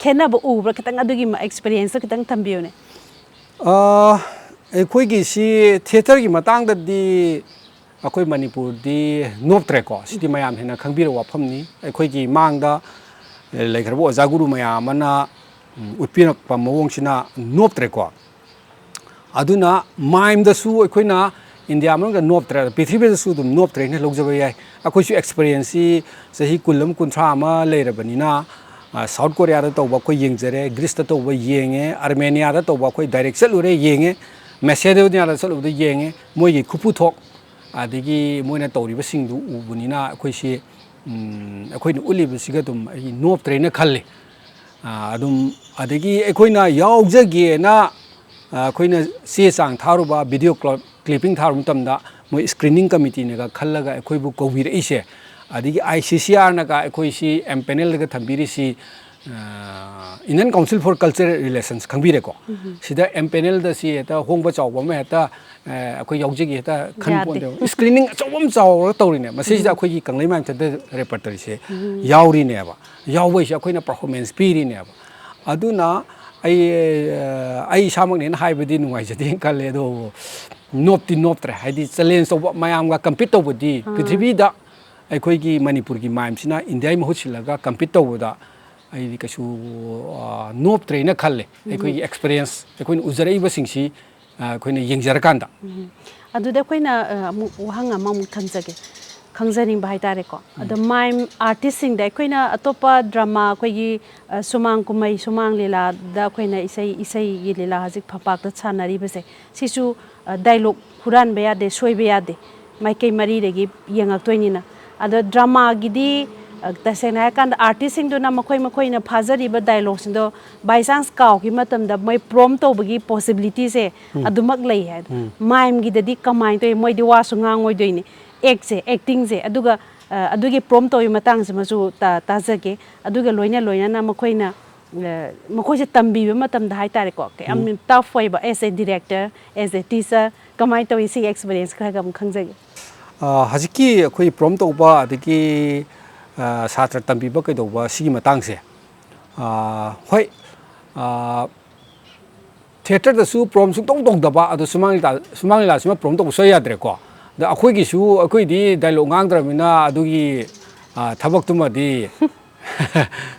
khena ba u ba kitang adu gi experience kitang tambiyo ne khoi gi si theater gi matang da di akoi manipur di noptre ko siti mayam hena khangbira wafam ni khoi gi mang da laikharbo jaguru mayam ana utpinak pa mawong sina noptre ko aduna mime da su khoina india mang da noptre prithvi da su dum noptre ne logjabe yai akoi su experience sahi kulam kunthra ma leirabani na south korea da tawba khoi yengjare greece da tawba yenge armenia da tawba khoi direct salure yenge macedonia da salure yenge moi gi khupu thok adigi moina tawri ba singdu ubuni na khoi si khoi nu uli ba siga dum noptre ne khalle adum adigi khoina yaujage na khoina se sang tharu ba video clipping tharu tamda moi screening committee ne ga khallaga khoi bu kovir ise adigi ICCR na ka koi si MPanel ga thambiri si Indian Council for Cultural Relations khangbire ko sida MPanel da si eta hongba chawba ma eta akoi yaujigi eta khan pon de screening chawbam chaw tawri ne masi sida akoi gi kanglai ma chade repertory se yauri ne ba yawbai se akoi na performance piri ne ba aduna ai samak ne haibadi nungai jati kale do nopti noptre haidi challenge to mayam ga compete to budi prithvi da akoi gi Manipur gi maim sina India ma huchilaga compete to da ai kasu noptre na khalle akoi experience akoi ujarai ba singsi akoi na yengjar kanda adu da koi na wahang ama mu thanjage khangjaning bai tare ko adu mime artist sing da koi na atopa drama koi gi sumang kumai sumang lila da koi na isai gi lila hajik phapak da chanari base sisu dialogue huran be ade soi be ade mai kai mari regi yengak toini na adu drama gi di tasena kan artist sing do na makoi na phajari ba dialogue sing do by chance kaw ki matam da mai prompt to bagi possibility se adumak lei ha mime gi di kamai to moi di wa su ngang moi doini act se acting se aduga adugi prompt to matang se masu ta jage aduga loina na makoi se tambi ba matam da hai tare ko am tough foi ba as a director as a teacher kamai to isi experience kha gam khangjage hajiki akoi prompt to ba adiki Satra tambi ba kai doba sigi matang se hoi theater da su prom su tong tong da ba adu sumang la suma prom to so ya dre ko da akhoi gi su akhoi di dialogue ngang dra mina adu gi thabak tuma di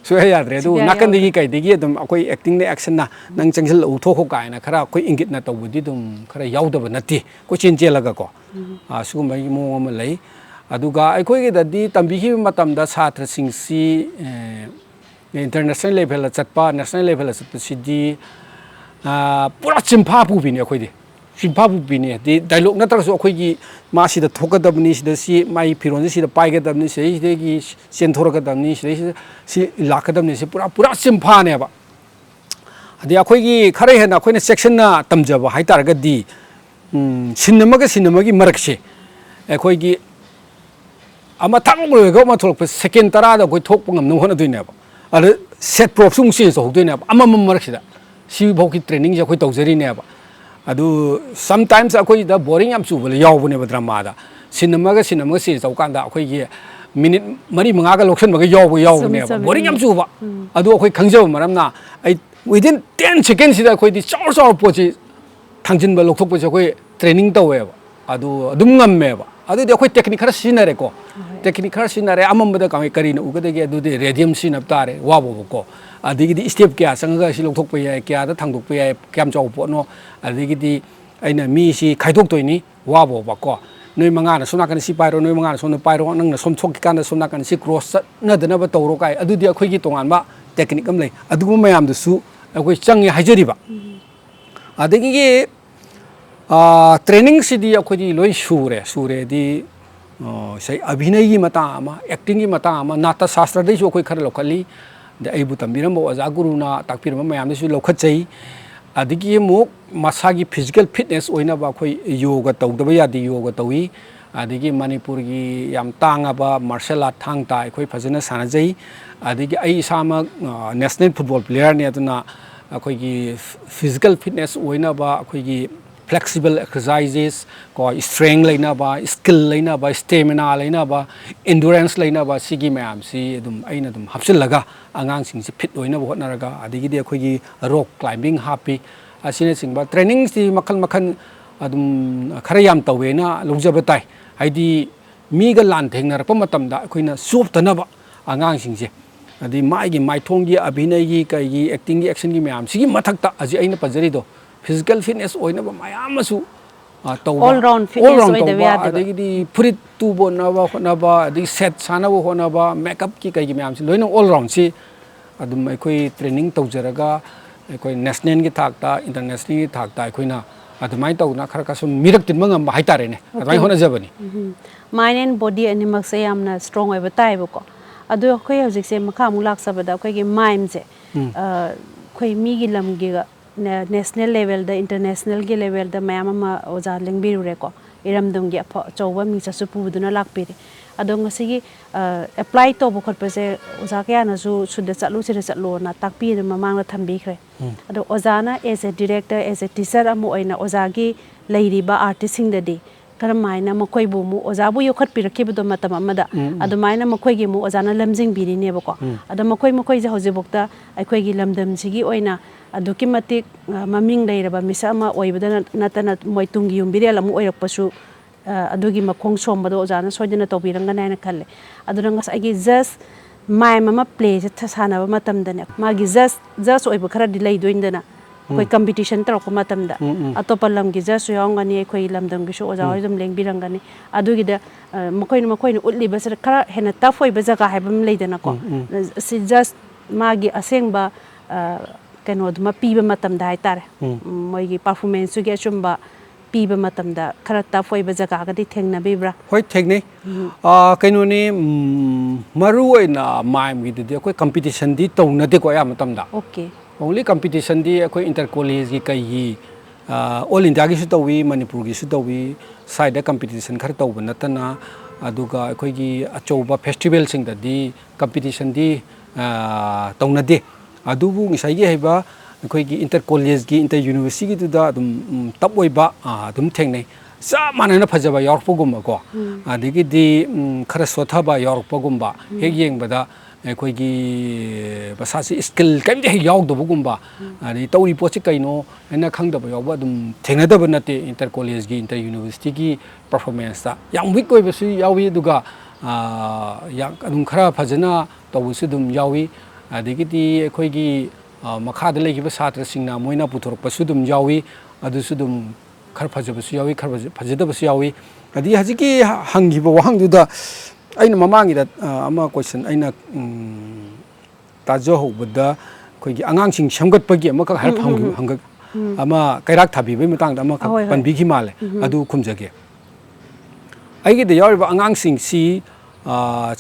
so ya dre du nakan di kai di gi dum akhoi acting ne action na nang changsil u tho kho kai na khara akhoi ingit na to bu di dum khara yaw da ba nati ko chin che la ga ko su mai mo ma lei aduga aikoi ge dadi tambi hi matam da chhatra sing si international level la chatpa national level la chatpa sidi pura chimpha pu bini akhoi di chimpha pu bini di dialogue na tar so akhoi gi ma si da thoka dabni si da si mai phiron si da pai ga dabni si de gi sen thora ga dabni si la ka dabni si pura chimpha ne ba adi akhoi gi khare he na akhoi na section na tamjaba hai tar ga di sinema gi marak se akhoi gi ama thanglo go ma thok second tara da koi thok pangam no hona doine ba ala set prop sung sin so doine ba ama mar sida si bhoki training ja koi tawjari ne ba adu sometimes akoi da boring am chu bole yaw bune ba drama da cinema sin so kan da akoi gi minute mari manga ga loksan ba ga yaw bune ba boring am chu ba adu akoi khangjab maram na ai within 10 seconds sida akoi di chaw pochi thangjin ba lokthok ba akoi training tawe ba adu adum ngamme ba adu de akoi technique khara sinare ko technique khara sinare amambada kamai karina ugadagi adu de radium sinap tare wabo ko adigi di step kya sanga si lokthok pa ya kya da thangdok pa ya kyam chaw po no adigi di aina mi si khaidok toini wabo ba ko noi manga na sona kan si pairo noi manga na sona pairo nang na som thok kan da sona kan si cross na dana ba tawro kai adu di akoi gi tongan ba technique am lei adu mayam du su akoi changi hajari ba adigi gi training si di akoi di loi sure di sai abhinay gi mata ama acting gi mata ama nata shastra dei jo koi khar lokali de ai bu tambiram bo aja guru na takpir ma mayam de su lokhat chai adigi mu masagi physical fitness oina ba koi yoga tawdaba ya di yoga tawi adigi Manipur gi yam tanga ba martial art thang ta koi phajana sana jai adigi ai sama national football player ne aduna koi gi physical fitness oina ba koi gi flexible exercises ko strength leina ba skill leina ba stamina leina ba endurance leina ba sigi mayam si dum aina dum hapsil laga angang sing si fit oina bo hotnaraga adigi de khoi gi rock climbing happy asine sing ba training si makhan adum khara yam tawena longjaba tai haidi mi ga lan thengnar pa matam da khoina sup tana ba angang sing se adi mai gi mai thong gi abhinay gi kai gi acting gi action gi mayam sigi mathak ta aji aina pajari do physical fitness oina ba mayam asu all round fitness oida ba adigi di purit tu bo na ba di set sana bo hona ba makeup ki kai gi mayam si loina all round si adum ai training tawjaraga ai national gi thak ta international gi thak ta ai na adumai tawna khara ka sum mirak tin mangam hai tare ne adai hona jabani mind and body animal se yamna strong oiba tai ba ko adu khoi hojik se makha mu lak sabada khoi gi mime je khoi mi gi lam gi national level da international gi level da mayam ma oja lengbiru re ko iramdum gi chawba mi sa su pu duna lakpiri ꯑꯗꯣ ꯉꯁꯤꯒꯤ apply ꯇꯧꯕ ꯈꯣꯠꯄꯁꯦ ꯑꯣꯖꯥ ꯀꯌꯥꯅꯁꯨ ꯁꯤꯗ ꯆꯠꯂꯨ ꯁꯤꯗ ꯆꯠꯂꯣꯅ ꯇꯥꯛꯄꯤꯗꯅ ꯃꯃꯥꯡꯗ ꯊꯝꯕꯤꯈ꯭ꯔꯦ ꯑꯗꯣ ꯑꯣꯖꯥꯅ as a director as a teacher ꯑꯃ ꯑꯣꯏꯅ ꯑꯣꯖꯥꯒꯤ ꯂꯩꯔꯤꯕ ꯑꯥꯔꯇꯤꯁꯁꯤꯡꯗꯗꯤ ꯀꯔꯝꯍꯥꯏꯅ ꯃꯈꯣꯏꯕꯨ ꯑꯃꯨꯛ ꯑꯣꯖꯥꯕꯨ ꯌꯣꯛꯈꯠꯄꯤꯔꯛꯈꯤꯕꯗꯣ ꯃꯇꯝ ꯑꯃꯗ ꯑꯗꯨꯃꯥꯏꯅ ꯃꯈꯣꯏꯒꯤ ꯑꯃꯨꯛ ꯑꯣꯖꯥꯅ ꯂꯝꯖꯤꯡꯕꯤꯔꯤꯅꯦꯕꯀꯣ ꯑꯗꯣ ꯃꯈꯣꯏꯁꯦ ꯍꯧꯖꯤꯛꯐꯥꯎꯗ ꯑꯩꯈꯣꯏꯒꯤ ꯂꯝꯗꯝꯁꯤꯒꯤ ꯑꯣꯏꯅ ꯑꯗꯨꯛꯀꯤ ꯃꯇꯤꯛ ꯃꯃꯤꯡ ꯂꯩꯔꯕ ꯃꯤꯁꯛ ꯑꯃ ꯑꯣꯏꯕꯗ ꯅꯠꯇꯅ ꯃꯣꯏ ꯇꯨꯡꯒꯤ ꯌꯨꯝꯕꯤꯔꯦꯜ ꯑꯃ ꯑꯣꯏꯔꯛꯄꯁꯨ ꯑꯗꯨꯒꯤ ꯃꯈꯣꯡ ꯁꯣꯝꯕꯗꯣ ꯑꯣꯖꯥꯅ ꯁꯣꯏꯗꯅ ꯇꯧꯕꯤꯔꯝꯒꯅꯤ ꯍꯥꯏꯅ ꯈꯜꯂꯦ ꯑꯗꯨꯅ ꯉꯁꯥꯏꯒꯤ ꯖꯁ ꯃꯥꯏꯝ ꯑꯃ ꯄ꯭ꯂꯦꯁꯦ ꯁꯥꯟꯅꯕ ꯃꯇꯝꯗꯅꯦ ꯃꯥꯒꯤ ꯖꯁ ꯑꯣꯏꯕ ꯈꯔꯗꯤ ꯂꯩꯗꯣꯏꯅꯤꯗꯅ ꯑꯩꯈꯣꯏ ꯀꯝꯄꯤꯇꯤꯁꯟ ꯇꯧꯔꯛꯄ ꯃꯇꯝꯗ ꯑꯇꯣꯞꯄ ꯂꯝꯒꯤ ꯖꯁꯁꯨ ꯌꯥꯎꯔꯝꯒꯅꯤ ꯑꯩꯈꯣꯏꯒꯤ ꯂꯝꯗꯝꯒꯤꯁꯨ ꯑꯣꯖꯥ ꯍꯣꯏ ꯑꯗꯨꯝ ꯂꯦꯡꯕꯤꯔꯝꯒꯅꯤ ꯑꯗꯨꯒꯤꯗ ꯃꯈꯣꯏꯅ ꯎꯠꯂꯤꯕꯁꯤꯗ ꯈꯔ ꯍꯦꯟꯅ ꯇꯐ ꯑꯣꯏꯕ ꯖꯒꯥ ꯍꯥꯏꯕ ꯑꯃ ꯂꯩꯗꯅꯀോ ꯁꯤ ꯖꯁ ꯃꯥꯒꯤ ꯑꯁꯦꯡꯕ ꯀꯩꯅꯣꯗꯨꯃ ꯄꯤꯕ ꯃꯇꯝꯗ ꯍꯥꯏꯇꯥꯔꯦ ꯃꯣꯏꯒꯤ ꯄꯔꯐꯣꯔꯃꯦꯟꯁꯇꯨꯒꯤ ꯑꯆꯨꯝꯕ ꯄꯤꯕ ꯃꯇꯝꯗ ꯈꯔ ꯇꯐ ꯑꯣꯏꯕ ꯖꯒꯥꯒꯗꯤ ꯊꯦꯡꯅꯕꯤꯕ꯭ꯔꯥ? ꯍꯣꯏ ꯊꯦꯡꯅꯩ ꯀꯩꯅꯣꯅꯤ ꯃꯔꯨ ꯑꯣꯏꯅ ꯃꯥꯏꯝꯒꯤꯗꯨꯗꯤ ꯑꯩꯈꯣꯏ ꯀꯝꯄꯤꯇꯤꯁꯟꯗꯤ ꯇꯧꯅꯗꯦꯀꯣ ꯑꯌꯥꯝꯕ ꯃꯇꯝꯗ ꯑꯣꯀꯦ ꯑꯣꯡꯂꯤ ꯀꯝꯄꯤꯇꯤꯁꯟꯗꯤ ꯑꯩꯈꯣꯏ ꯏꯟꯇꯔ ꯀꯣꯂꯦꯖꯀꯤ ꯀꯩꯒꯤ ꯑꯣꯜ ꯏꯟꯗꯤꯌꯥꯒꯤꯁꯨ ꯇꯧꯋꯤ ꯃꯅꯤꯄꯨꯔꯒꯤꯁꯨ ꯇꯧꯋꯤ ꯁ꯭ꯋꯥꯏꯗ ꯀꯝꯄꯤꯇꯤꯁꯟ ꯈꯔ ꯇꯧꯕ ꯅꯠꯇꯅ ꯑꯗꯨꯒ ꯑꯩꯈꯣꯏꯒꯤ ꯑꯆꯧꯕ ꯐꯦꯁꯇꯤꯚꯦꯜꯁꯤꯡꯗꯗꯤ ꯀꯝꯄꯤꯇꯤꯁꯟꯗꯤ ꯇꯧꯅꯗꯦ ꯑꯗꯨꯕꯨ ꯉꯁꯥꯏꯒꯤ ꯍꯥꯏꯕ ꯑꯩꯈꯣꯏꯒꯤ ꯏꯟꯇꯔ ꯀꯣꯂꯦꯖꯀꯤ ꯏꯟꯇꯔ ꯌꯨꯅꯤꯚꯔꯁꯤꯇꯤꯒꯤꯗꯨꯗ ꯑꯗꯨꯝ ꯇꯞ ꯑꯣꯏꯕ ꯑꯗꯨꯝ ꯊꯦꯡꯅꯩ ꯆꯞ ꯃꯥꯟꯅꯅ ꯐꯖꯕ ꯌꯥꯎꯔꯛꯄꯒꯨꯝꯕꯀꯣ ꯑꯗꯒꯤꯗꯤ ꯈꯔ ꯁꯣꯊꯕ ꯌꯥꯎꯔꯛꯄꯒꯨꯝꯕ ꯍꯦꯛ ꯌꯦꯡꯕꯗ ꯑꯩꯈꯣꯏꯒꯤ ꯃꯁꯥꯁꯤ ꯏꯁꯀꯤꯜ ꯀꯔꯤꯝꯇ ꯍꯦꯛ ꯌꯥꯎꯗꯕꯒꯨꯝꯕ ꯑꯗꯩ ꯇꯧꯔꯤ ꯄꯣꯠꯁꯤ ꯀꯩꯅꯣ ꯍꯥꯏꯅ ꯈꯪꯗꯕ ꯌꯥꯎꯕ ꯑꯗꯨꯝ ꯊꯦꯡꯅꯗꯕ ꯅꯠꯇꯦ ꯏꯟꯇꯔ ꯀꯣꯂꯦꯖꯀꯤ ꯏꯟꯇꯔ ꯌꯨꯅꯤꯚꯔꯁꯤꯇꯤꯒꯤ ꯄꯔꯐꯣꯔꯃꯦꯟꯁꯇ ꯌꯥꯝ ꯋꯤꯛ ꯑꯣꯏꯕꯁꯨ ꯌꯥꯎꯏ ꯑꯗꯨꯒ ꯑꯗꯨꯝ ꯈꯔ ꯐꯖꯅ ꯇꯧꯕꯁꯨ ꯑꯗꯨꯝ ꯌꯥꯎꯏ ꯑꯗꯒꯤꯗꯤ ꯑꯩꯈꯣꯏꯒꯤ ꯃꯈꯥꯗ ꯂꯩꯈꯤꯕ ꯁꯥꯇ꯭ꯔꯁꯤꯡꯅ ꯃꯣꯏꯅ ꯄꯨꯊꯣꯔꯛꯄꯁꯨ ꯑꯗꯨꯝ ꯌꯥꯎꯏ ꯑꯗꯨꯁꯨ ꯑꯗꯨꯝ खर फजबसु खर फजदबसु अदी हजिकी हंगिबो वहांगदुदा अइना ममांगिदा अमा क्वेश्चन अइना ताजो होबदा कोइगी आंगांसिंग समगतपगी अमा खर फंगि हंग अमा कैराक थाबिबे मतंगदा अमा पनबिगी माले अदु खुमजगे अइगिदा यावरिबा आंगांसिंग सी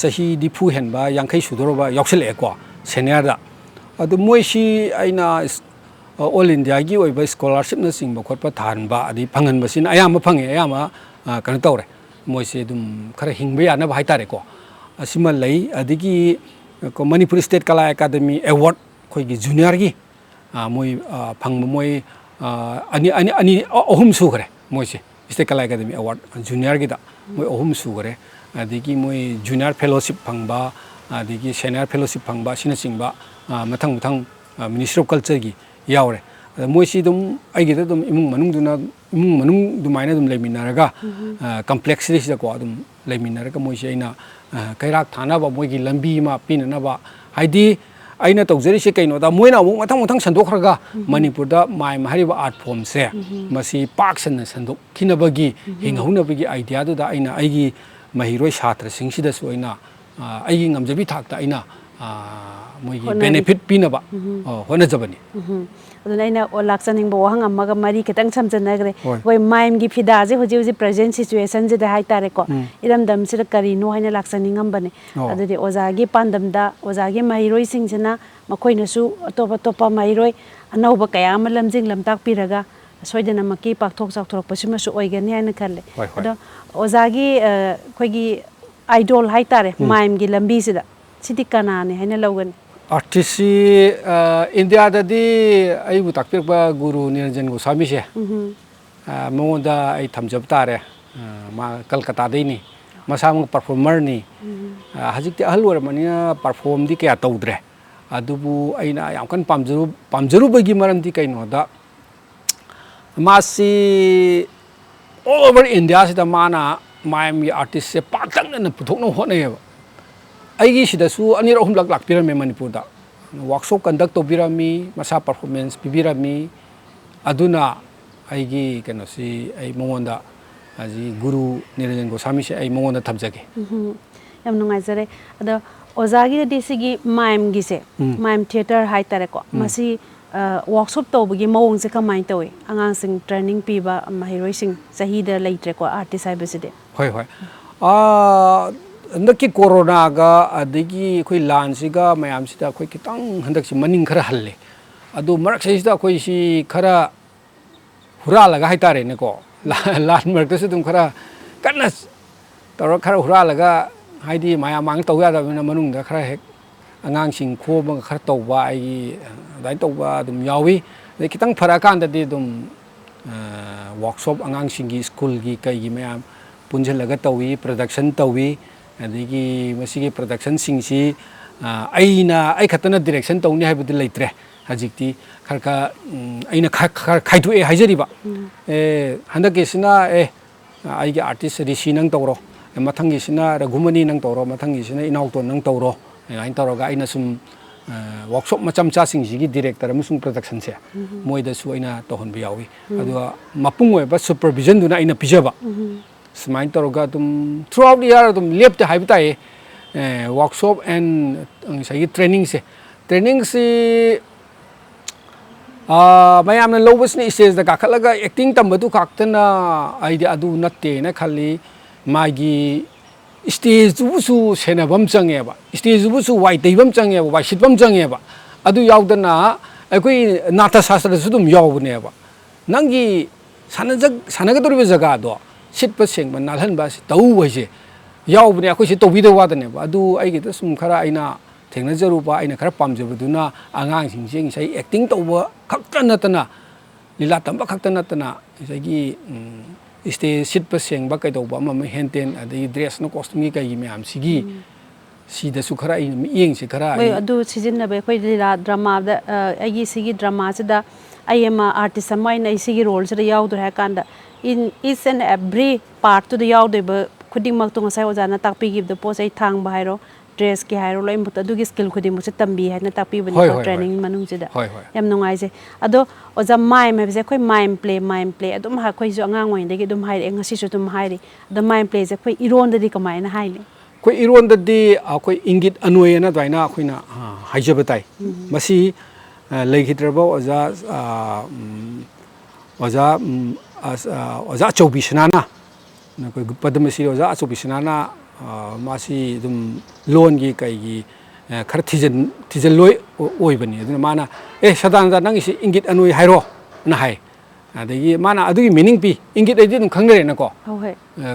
चही दिफु हेनबा यांखै सुदरोबा यावसलेको सेनियरदा अदु मोइसी अइना ऑल इंडिया की स्कॉलरशिप सिंह खोप थानबा अदी फंगनबसिन अयाम फंगे अयाम कनो तौरे मोइसे दुम खर हिंगबे यानब हाइतारेको असिमा लई अदिगी मणिपुर स्टेट कला अकादमी अवार्ड खोइगी जूनियर की मोइ फंग मोइ अनि अनि अनि अहुम सुगरे मोइसे स्टेट कला अकादमी अवार्ड जूनियर की दा मोइ अहुम सुगरे अदिगी मोइ जूनियर फेलोशिप फंगबा अदिगी सीनियर फेलोशिप फंगबा सिना सिंगबा मथंग मथंग मिनिस्ट्री ऑफ कल्चर की यावरे मोइसी दुम अइगिदा दुम इमुंग मनुंग दुमाइना दुम लेमिनारगा कॉम्प्लेक्सिटी को दुम लेमिनारगा मोइसी अइना कैराक थानाबा मोइगी लंबी मा पिननाबा हाइदी अइना तौजरिसे कइनोदा मोइना अमुक मथंग मथंग संदोखरगा मणिपुरदा माइम हारिबा आर्ट फॉर्म से मसी पाक सन संदोखिनबगी हिंगहुनबगी आइडिया दुदा अइना अइगी महिरोय छात्र सिंगसिदसु अइना अइगी ngamjabi थाकता अइना मोइगी बेनिफिट पिनबा होनजबनी अदुना अइना लाक्चनिंगबो वहांग अम्मगा मरी खितंग समजनगरे वय माइमगी फिदाजे हुजि हुजि प्रेजेंट सिचुएशन जिदा हाइतारेको इरमदम सिदा करिनो हाइना लाक्चनिंगमबने अदुदि ओजागी पांदमदा ओजागी महिरोय सिंगजना मखोइनसु अतोपा तोपा महिरोय अनौबा कया अमा लमजिंग लमताक पिरगा सोइदना मकी पाकथोक चाकथोरपसिमसु ओइगनि हाइना खल्ले अदो ओजागी खोइगी आइडल हाइतारे माइमगी लंबीसिदा सिदि कनाने हाइना लौगनि आर्टिस्ट इंडिया ददी अइबु ताकपिरबा गुरु निरंजन गोस्वामी से मोदा अइ थमजब तारे मा कलकत्ता दैनी मसाम परफॉर्मर नि हजिकते अहल ओरमनिया परफॉर्म दी क्या तौद्रे अदुबु अइना याम कन पामजरु बगी मरमदी कइनोदा मासी ऑल ओवर इंडिया से माना मायम आर्टिस्ट से पातंगन पुथोकनो होनेबा अइगी सिदसु अनिर अहुम लाख पिरमे मणिपुरदा वर्कशॉप कंडक्ट तोबिरमी मसा परफॉर्मेंस पिबिरमी अदुना अइगी कनोसी अइ मोंदा अजी गुरु निरंजन गोस्वामी से अइ मोंदा थबजगे यम नुंगाइजरे अद ओजागी दिसिगी माइम गिसे माइम थिएटर हाइतारेको मसी वर्कशॉप तौबगी मवोंग से कमाइन तौवे आंगांसिंग ट्रेनिंग पीबा महिरोइसिंग सहीदा लेइट्रेको आर्टिस्ट हाइबसिदे होय होय हंदकी कोरोनागा अदगी कोई लानसिगा मयामसिदा कोई कितंग हंदकसी मनिंग खरा हल्ले अदु मरक सहिदा कोई सी खरा हुरालगा हाइतारेनेको लान मरकसु दुम खरा कन्ना तौर खरा हुरालगा haidi maya mang tau ya da manung da khara hek angang sing kho bang khara tau ba ai dai tau ba dum yawi de kitang phara kan da di dum workshop angang sing gi school gi kai gi mayam punjal laga tawi production tawi adigi masigi production sing si aina ai khatana direction tawni haibudi leitre hajikti kharka aina khaidu e haijari ba handaki sina ai gi artist rishi nang tawro mathangi sina ragumani nang tawro mathangi sina inauto nang tawro ain tawroga aina sum workshop macam cha sing gi director amusung production se moida su aina tohon bi yawi adu mapung oi ba supervision duna aina pijaba smain tawroga tum throughout the year tum left haibitai workshop and sai training se mayam na lowest ni stage da kakhalaga acting tambadu kaktana idea adu natte na khali magi stage su senabam change ba stage su wai teibam change ba wai sitbam change ba adu yaudana akoi nata shastra su dum yaubne ba nangi sanaga doribe jaga do sitpa sengba nalhan ba tau hoise yaubne akoi si tobi de wadane ba adu ai gi ta sum khara aina thengna jaru ba aina khara pamjabuduna angang sing sing sai acting tauba khaktana tana lila tamba khaktana tana sai gi stage sitpa sengba kai tauba ma henten adi dress no costume kai gi myam sigi sida su khara ai yeng si khara ai adu sijin na be khoi lila drama da ai sigi drama da I am a artist amai na sigi role da yaudu ha kanda in each and every part to the yaudu ba khuding mak tung sai ojana takpi give the post ai thang ba hairo dress ki hairo loi mut adu gi skill khudi mu se tambi ha na takpi bani training manung jida yam nungai je ado oja mime ha je khoi mime play adum ha khoi ju angang oi de gi dum hai ngasi su dum hai ri the mime play je khoi iron da di kamai na hai le khoi iron da di khoi ingit anoi na daina khoi na haijabatai masi leihitraba oza chobisnana na koi padmasi oza chobisnana masi dum loan gi kai gi khar thijen loi oi bani aduna mana sadananda nang isi ingit anoi hairo na hai adagi mana adugi meaning pi ingit ai dum khangre na ko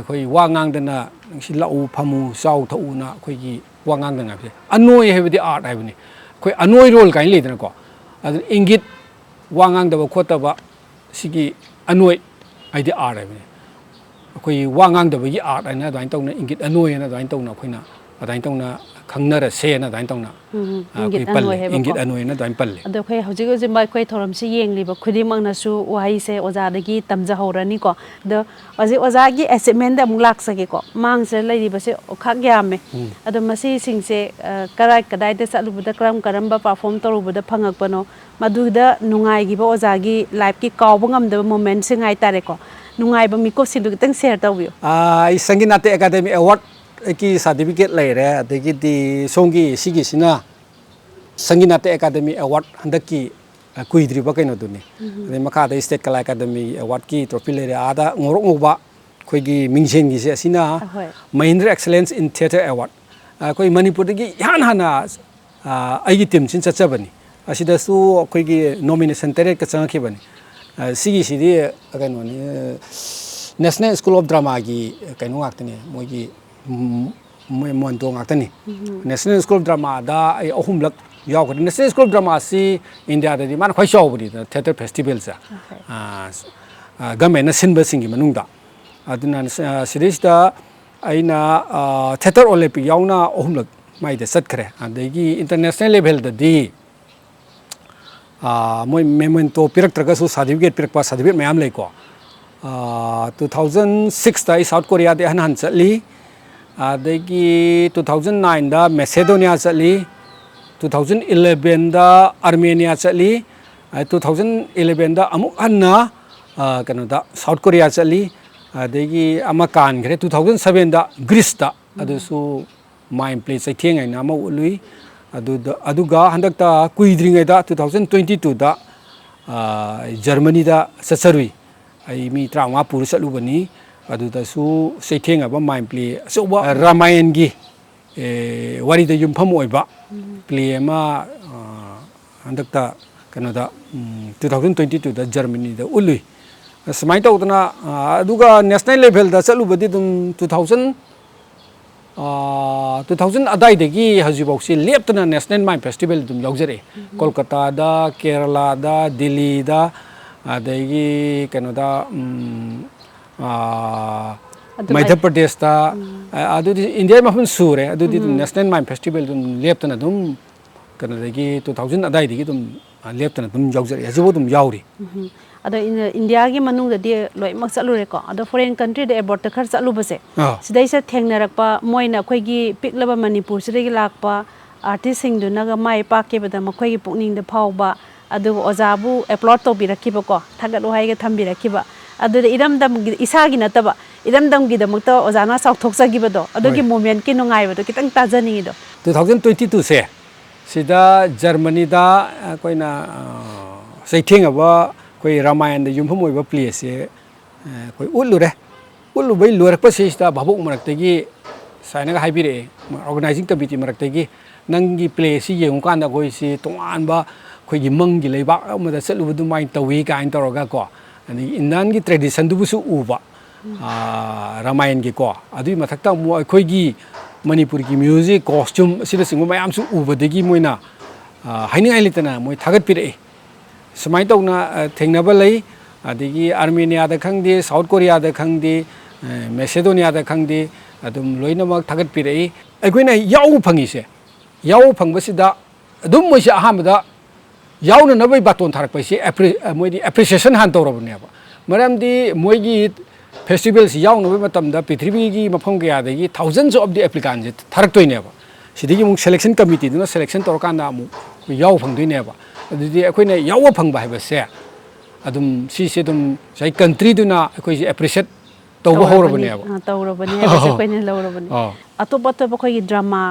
khoi wa ngang dana si lau phamu sau thau na khoi gi wa ngang dana se anoi hebdi art hai bani khoi anoi role kai le dana ko adun ingit wangang da khota ba sigi anoi idea art ai khoi wangang da gi art ai na dain tawna ingit anoi na dain tawna khoina dain tawna khangna ra se na dain tawna ingit anoi na dain palle ado khoi hoji go jimbai khoi thoram si yeng liba khudi mang na su wahai se oja da gi tamja horani ko the oja gi assignment da mung lak sake ko mang se lai liba se khak yame ado masi sing se kadai da salu da karam ba perform toru da phangak pano madu da nungai gi ba oja gi live ki kaw bangam da moment singai tare ko nungai ba mi ko sindu tang share tawio Sanginate Academy Award ki certificate lai re adagi di songi sigi sina Sanginate Academy Award handaki kuidri ba kaino duni de makha da State Kala Academy Award ki trophy lai re ada ngorok ngoba khoi gi mingsen gi se sina Mahindra Excellence in Theatre Award khoi Manipur gi yan hana ai gi team sin chachabani asida su khoi gi nomination tere ka chang khibani sigi sidi kaino ni National School of Drama gi kaino ngaktani moi gi mon to ngaktani National School of Drama da ai ahumlak yaw ko National School of Drama si India da di man khoi shaw budi theater festival sa gamen na sinba singi manungda aduna series da aina theater olympic yauna ahumlak mai da satkhre adagi international level da di moi memento pirak traga su certificate pirak pa certificate mayam lai ko 2006 da South Korea de han chali adagi 2009 da Macedonia chali 2011 da Armenia chali 2011 da amuk anna kano da South Korea chali adagi amakan gre 2007 da Greece da adu su mime play sai thieng ai na ma lui aduga handakta kuidringai da 2022 da Germany da sasarui ai mi trauma pur salubani aduda su seitheng aba mime play so Ramayan gi wari da yumpham oiba play ma handakta kanada 2022 da Germany da ului smai tawdana aduga national level da salubadi dum 2000 2000 ꯑꯗꯥꯏꯗꯒꯤ ꯍꯧꯖꯤꯛꯐꯥꯎꯁꯤ ꯂꯦꯞꯇꯅ national ꯃꯥꯏꯝ festival ꯑꯗꯨꯝ ꯌꯥꯎꯖꯔꯛꯑꯦ ꯀꯣꯜꯀꯇꯥꯗ ꯀꯦꯔꯂꯥꯗ ꯗꯤꯜꯂꯤꯗ ꯑꯗꯒꯤ ꯀꯩꯅꯣꯗ ꯃꯙ꯭ꯌ ꯄ꯭ꯔꯗꯦꯁꯇ ꯑꯗꯨꯗꯤ India ꯃꯐꯝ ꯁꯨꯔꯦ ꯑꯗꯨꯗꯤ ꯑꯗꯨꯝ ꯅꯦꯁꯅꯦꯜ ꯃꯥꯏꯝ ꯐꯦꯁꯇꯤꯚꯦꯜ ꯑꯗꯨꯝ ꯂꯦꯞꯇꯅ ꯑꯗꯨꯝ ꯀꯩꯅꯣꯗꯒꯤ 2000 ꯑꯗꯥꯏꯗꯒꯤ ꯑꯗꯨꯝ ꯂꯦꯞꯇꯅ ꯑꯗꯨꯝ ꯌꯥꯎꯖꯔꯛꯑꯦ ꯍꯧꯖꯤꯛꯐꯥꯎ ꯑꯗꯨꯝ ꯌꯥꯎꯔꯤ ꯑꯗꯣ ꯏꯟꯗꯤꯌꯥꯒꯤ ꯃꯅꯨꯡꯗꯗꯤ ꯂꯣꯏꯅꯃꯛ ꯆꯠꯂꯨꯔꯦꯀꯣ ꯑꯗꯣ ꯐꯣꯔꯦꯟ ꯀꯟꯇ꯭ꯔꯤꯗ ꯑꯦꯕꯣꯔꯠꯇ ꯈꯔ ꯆꯠꯂꯨꯕꯁꯦ ꯁꯤꯗꯩꯁꯤꯗ ꯊꯦꯡꯅꯔꯛꯄ ꯃꯣꯏꯅ ꯑꯩꯈꯣꯏꯒꯤ ꯄꯤꯛꯂꯕ ꯃꯅꯤꯄꯨꯔꯁꯤꯗꯒꯤ ꯂꯥꯛꯄ ꯑꯥꯔꯇꯤꯁꯁꯤꯡꯗꯨꯅꯒ ꯃꯥꯏ ꯄꯥꯛꯈꯤꯕꯗ ꯃꯈꯣꯏꯒꯤ ꯄꯨꯛꯅꯤꯡꯗ ꯐꯥꯎꯕ ꯑꯗꯨꯒ ꯑꯣꯖꯥꯕꯨ ꯑꯦꯄ꯭ꯂꯣꯗ ꯇꯧꯕꯤꯔꯛꯈꯤꯕꯀꯣ ꯊꯥꯒꯠ ꯋꯥꯍꯩꯒ ꯊꯝꯕꯤꯔꯛꯈꯤꯕ ꯑꯗꯨꯗ ꯏꯔꯝꯗꯝꯒꯤ ꯏꯁꯥꯒꯤ ꯅꯠꯇꯕ ꯏꯔꯝꯗꯝꯒꯤꯗꯃꯛꯇ ꯑꯣꯖꯥꯅ ꯆꯥꯎꯊꯣꯛꯆꯈꯤꯕꯗꯣ ꯑꯗꯨꯒꯤ ꯃꯣꯃꯦꯟꯠꯀꯤ ꯅꯨꯡꯉꯥꯏꯕꯗꯣ ꯈꯤꯇꯪ ꯇꯥꯖꯅꯤꯡꯉꯤꯗꯣ 2022ꯁꯦ ꯁꯤꯗ ꯖꯔꯃꯅꯤꯗ ꯑꯩꯈꯣꯏꯅ ꯆꯩꯊꯦꯡꯉꯕ ꯑꯩꯈꯣꯏ ꯔꯥꯃꯥꯌꯟꯗ ꯌꯨꯝꯐꯝ ꯑꯣꯏꯕ ꯄ꯭ꯂꯦꯁꯦ ꯑꯩꯈꯣꯏ ꯎꯠꯂꯨꯔꯦ ꯎꯠꯂꯨꯕꯩ ꯂꯣꯏꯔꯛꯄꯁꯤꯗ ꯚꯥꯕꯣꯛ ꯃꯔꯛꯇꯒꯤ ꯁꯨꯃꯥꯏꯅꯒ ꯍꯥꯏꯕꯤꯔꯛꯑꯦ ꯑꯣꯔꯒꯅꯥꯏꯖꯤꯡ ꯀꯃꯤꯇꯤ ꯃꯔꯛꯇꯒꯤ ꯅꯪꯒꯤ ꯄ꯭ꯂꯦꯁꯤ ꯌꯦꯡꯉꯨꯀꯥꯟꯗ ꯑꯩꯈꯣꯏꯁꯤ ꯇꯣꯉꯥꯟꯕ ꯑꯩꯈꯣꯏꯒꯤ ꯃꯪꯒꯤ ꯂꯩꯕꯥꯛ ꯑꯃꯗ ꯆꯠꯂꯨꯕ ꯑꯗꯨꯃꯥꯏꯅ ꯇꯧꯋꯤ ꯀꯥꯏꯅ ꯇꯧꯔꯒ ꯀꯣ ꯑꯗꯒꯤ ꯏꯟꯗꯤꯌꯟꯒꯤ ꯇ꯭ꯔꯦꯗꯤꯁꯟꯗꯨꯕꯨꯁꯨ ꯎꯕ ꯔꯥꯃꯥꯌꯟꯒꯤꯀꯣ ꯑꯗꯨꯒꯤ ꯃꯊꯛꯇ ꯑꯃꯨꯛ ꯑꯩꯈꯣꯏꯒꯤ ꯃꯅꯤꯄꯨꯔꯒꯤ ꯃ꯭ꯌꯨꯖꯤꯛ ꯀꯣꯁꯇ꯭ꯌꯨꯝ ꯑꯁꯤꯅꯆꯤꯡꯕ ꯃꯌꯥꯝꯁꯨ ꯎꯕꯗꯒꯤ ꯃꯣꯏꯅ ꯍꯥꯏꯅꯤꯡꯉꯥꯏ ꯂꯩꯇꯅ ꯃꯣꯏ ꯊꯥꯒꯠꯄꯤꯔꯛꯏ ꯁꯨꯃꯥꯏꯅ ꯇꯧꯅ ꯊꯦꯡꯅꯕ ꯂꯩ ꯑꯗꯒꯤ ꯑꯥꯔꯃꯦꯅꯤꯌꯥꯗ ꯈꯪꯗꯦ ꯁꯥꯎꯠ ꯀꯣꯔꯤꯌꯥꯗ ꯈꯪꯗꯦ ꯃꯦꯁꯦꯗꯣꯅꯤꯌꯥꯗ ꯈꯪꯗꯦ ꯑꯗꯨꯝ ꯂꯣꯏꯅꯃꯛ ꯊꯥꯒꯠꯄꯤꯔꯛꯏ ꯑꯩꯈꯣꯏꯅ ꯌꯥꯎꯕ ꯐꯪꯉꯤꯁꯦ ꯌꯥꯎꯕ ꯐꯪꯕꯁꯤꯗ ꯑꯗꯨꯝ ꯃꯣꯏꯁꯦ ꯑꯍꯥꯟꯕꯗ ꯌꯥꯎꯅꯅꯕꯩ ꯕꯥꯇꯣꯟ ꯊꯥꯔꯛꯄꯁꯤ ꯃꯣꯏꯗꯤ ꯑꯦꯄ꯭ꯔꯤꯁꯤꯌꯦꯁꯟ ꯍꯥꯟꯅ ꯇꯧꯔꯕꯅꯦꯕ ꯃꯔꯝꯗꯤ ꯃꯣꯏꯒꯤ ꯐꯦꯁꯇꯤꯚꯦꯜꯁꯤ ꯌꯥꯎꯅꯕ ꯃꯇꯝꯗ ꯄ꯭ꯔꯤꯊꯤꯕꯤꯒꯤ ꯃꯐꯝ ꯀꯌꯥꯗꯒꯤ ꯊꯥꯎꯖꯟꯁ ꯑꯣꯐ ꯗꯤ ꯑꯦꯄ꯭ꯂꯤꯀꯥꯟꯁꯦ ꯊꯥꯔꯛꯇꯣꯏꯅꯦꯕ ꯁꯤꯗꯒꯤ ꯑꯃꯨꯛ ꯁꯦꯂꯦꯛꯁꯟ ꯀꯃꯤꯇꯤꯗꯨꯅ ꯁꯦꯂꯦꯛꯁꯟ ꯇꯧꯔꯀꯥꯟꯗ ꯑꯃꯨꯛ ꯌꯥꯎꯕ ꯐꯪꯗꯣꯏꯅꯦꯕ ꯑꯗꯨꯗꯤ ꯑꯩꯈꯣꯏꯅ ꯌꯥꯎꯕ ꯐꯪꯕ ꯍꯥꯏꯕꯁꯦ ꯑꯗꯨꯝ ꯁꯤꯁꯦ ꯑꯗꯨꯝ ꯉꯁꯥꯏ ꯀꯟꯇ꯭ꯔꯤꯗꯨꯅ ꯑꯩꯈꯣꯏꯁꯦ ꯑꯦꯄ꯭ꯔꯤꯁꯤꯌꯦꯠ ꯇꯧꯕ ꯍꯧꯔꯕꯅꯦꯕ ꯇꯧꯔꯕꯅꯤ ꯍꯥꯏꯕꯁꯦ ꯑꯩꯈꯣꯏꯅ ꯂꯧꯔꯕꯅꯤ ꯑꯇꯣꯞ ꯑꯇꯣꯞꯄ ꯑꯩꯈꯣꯏꯒꯤ ꯗ꯭ꯔꯃꯥ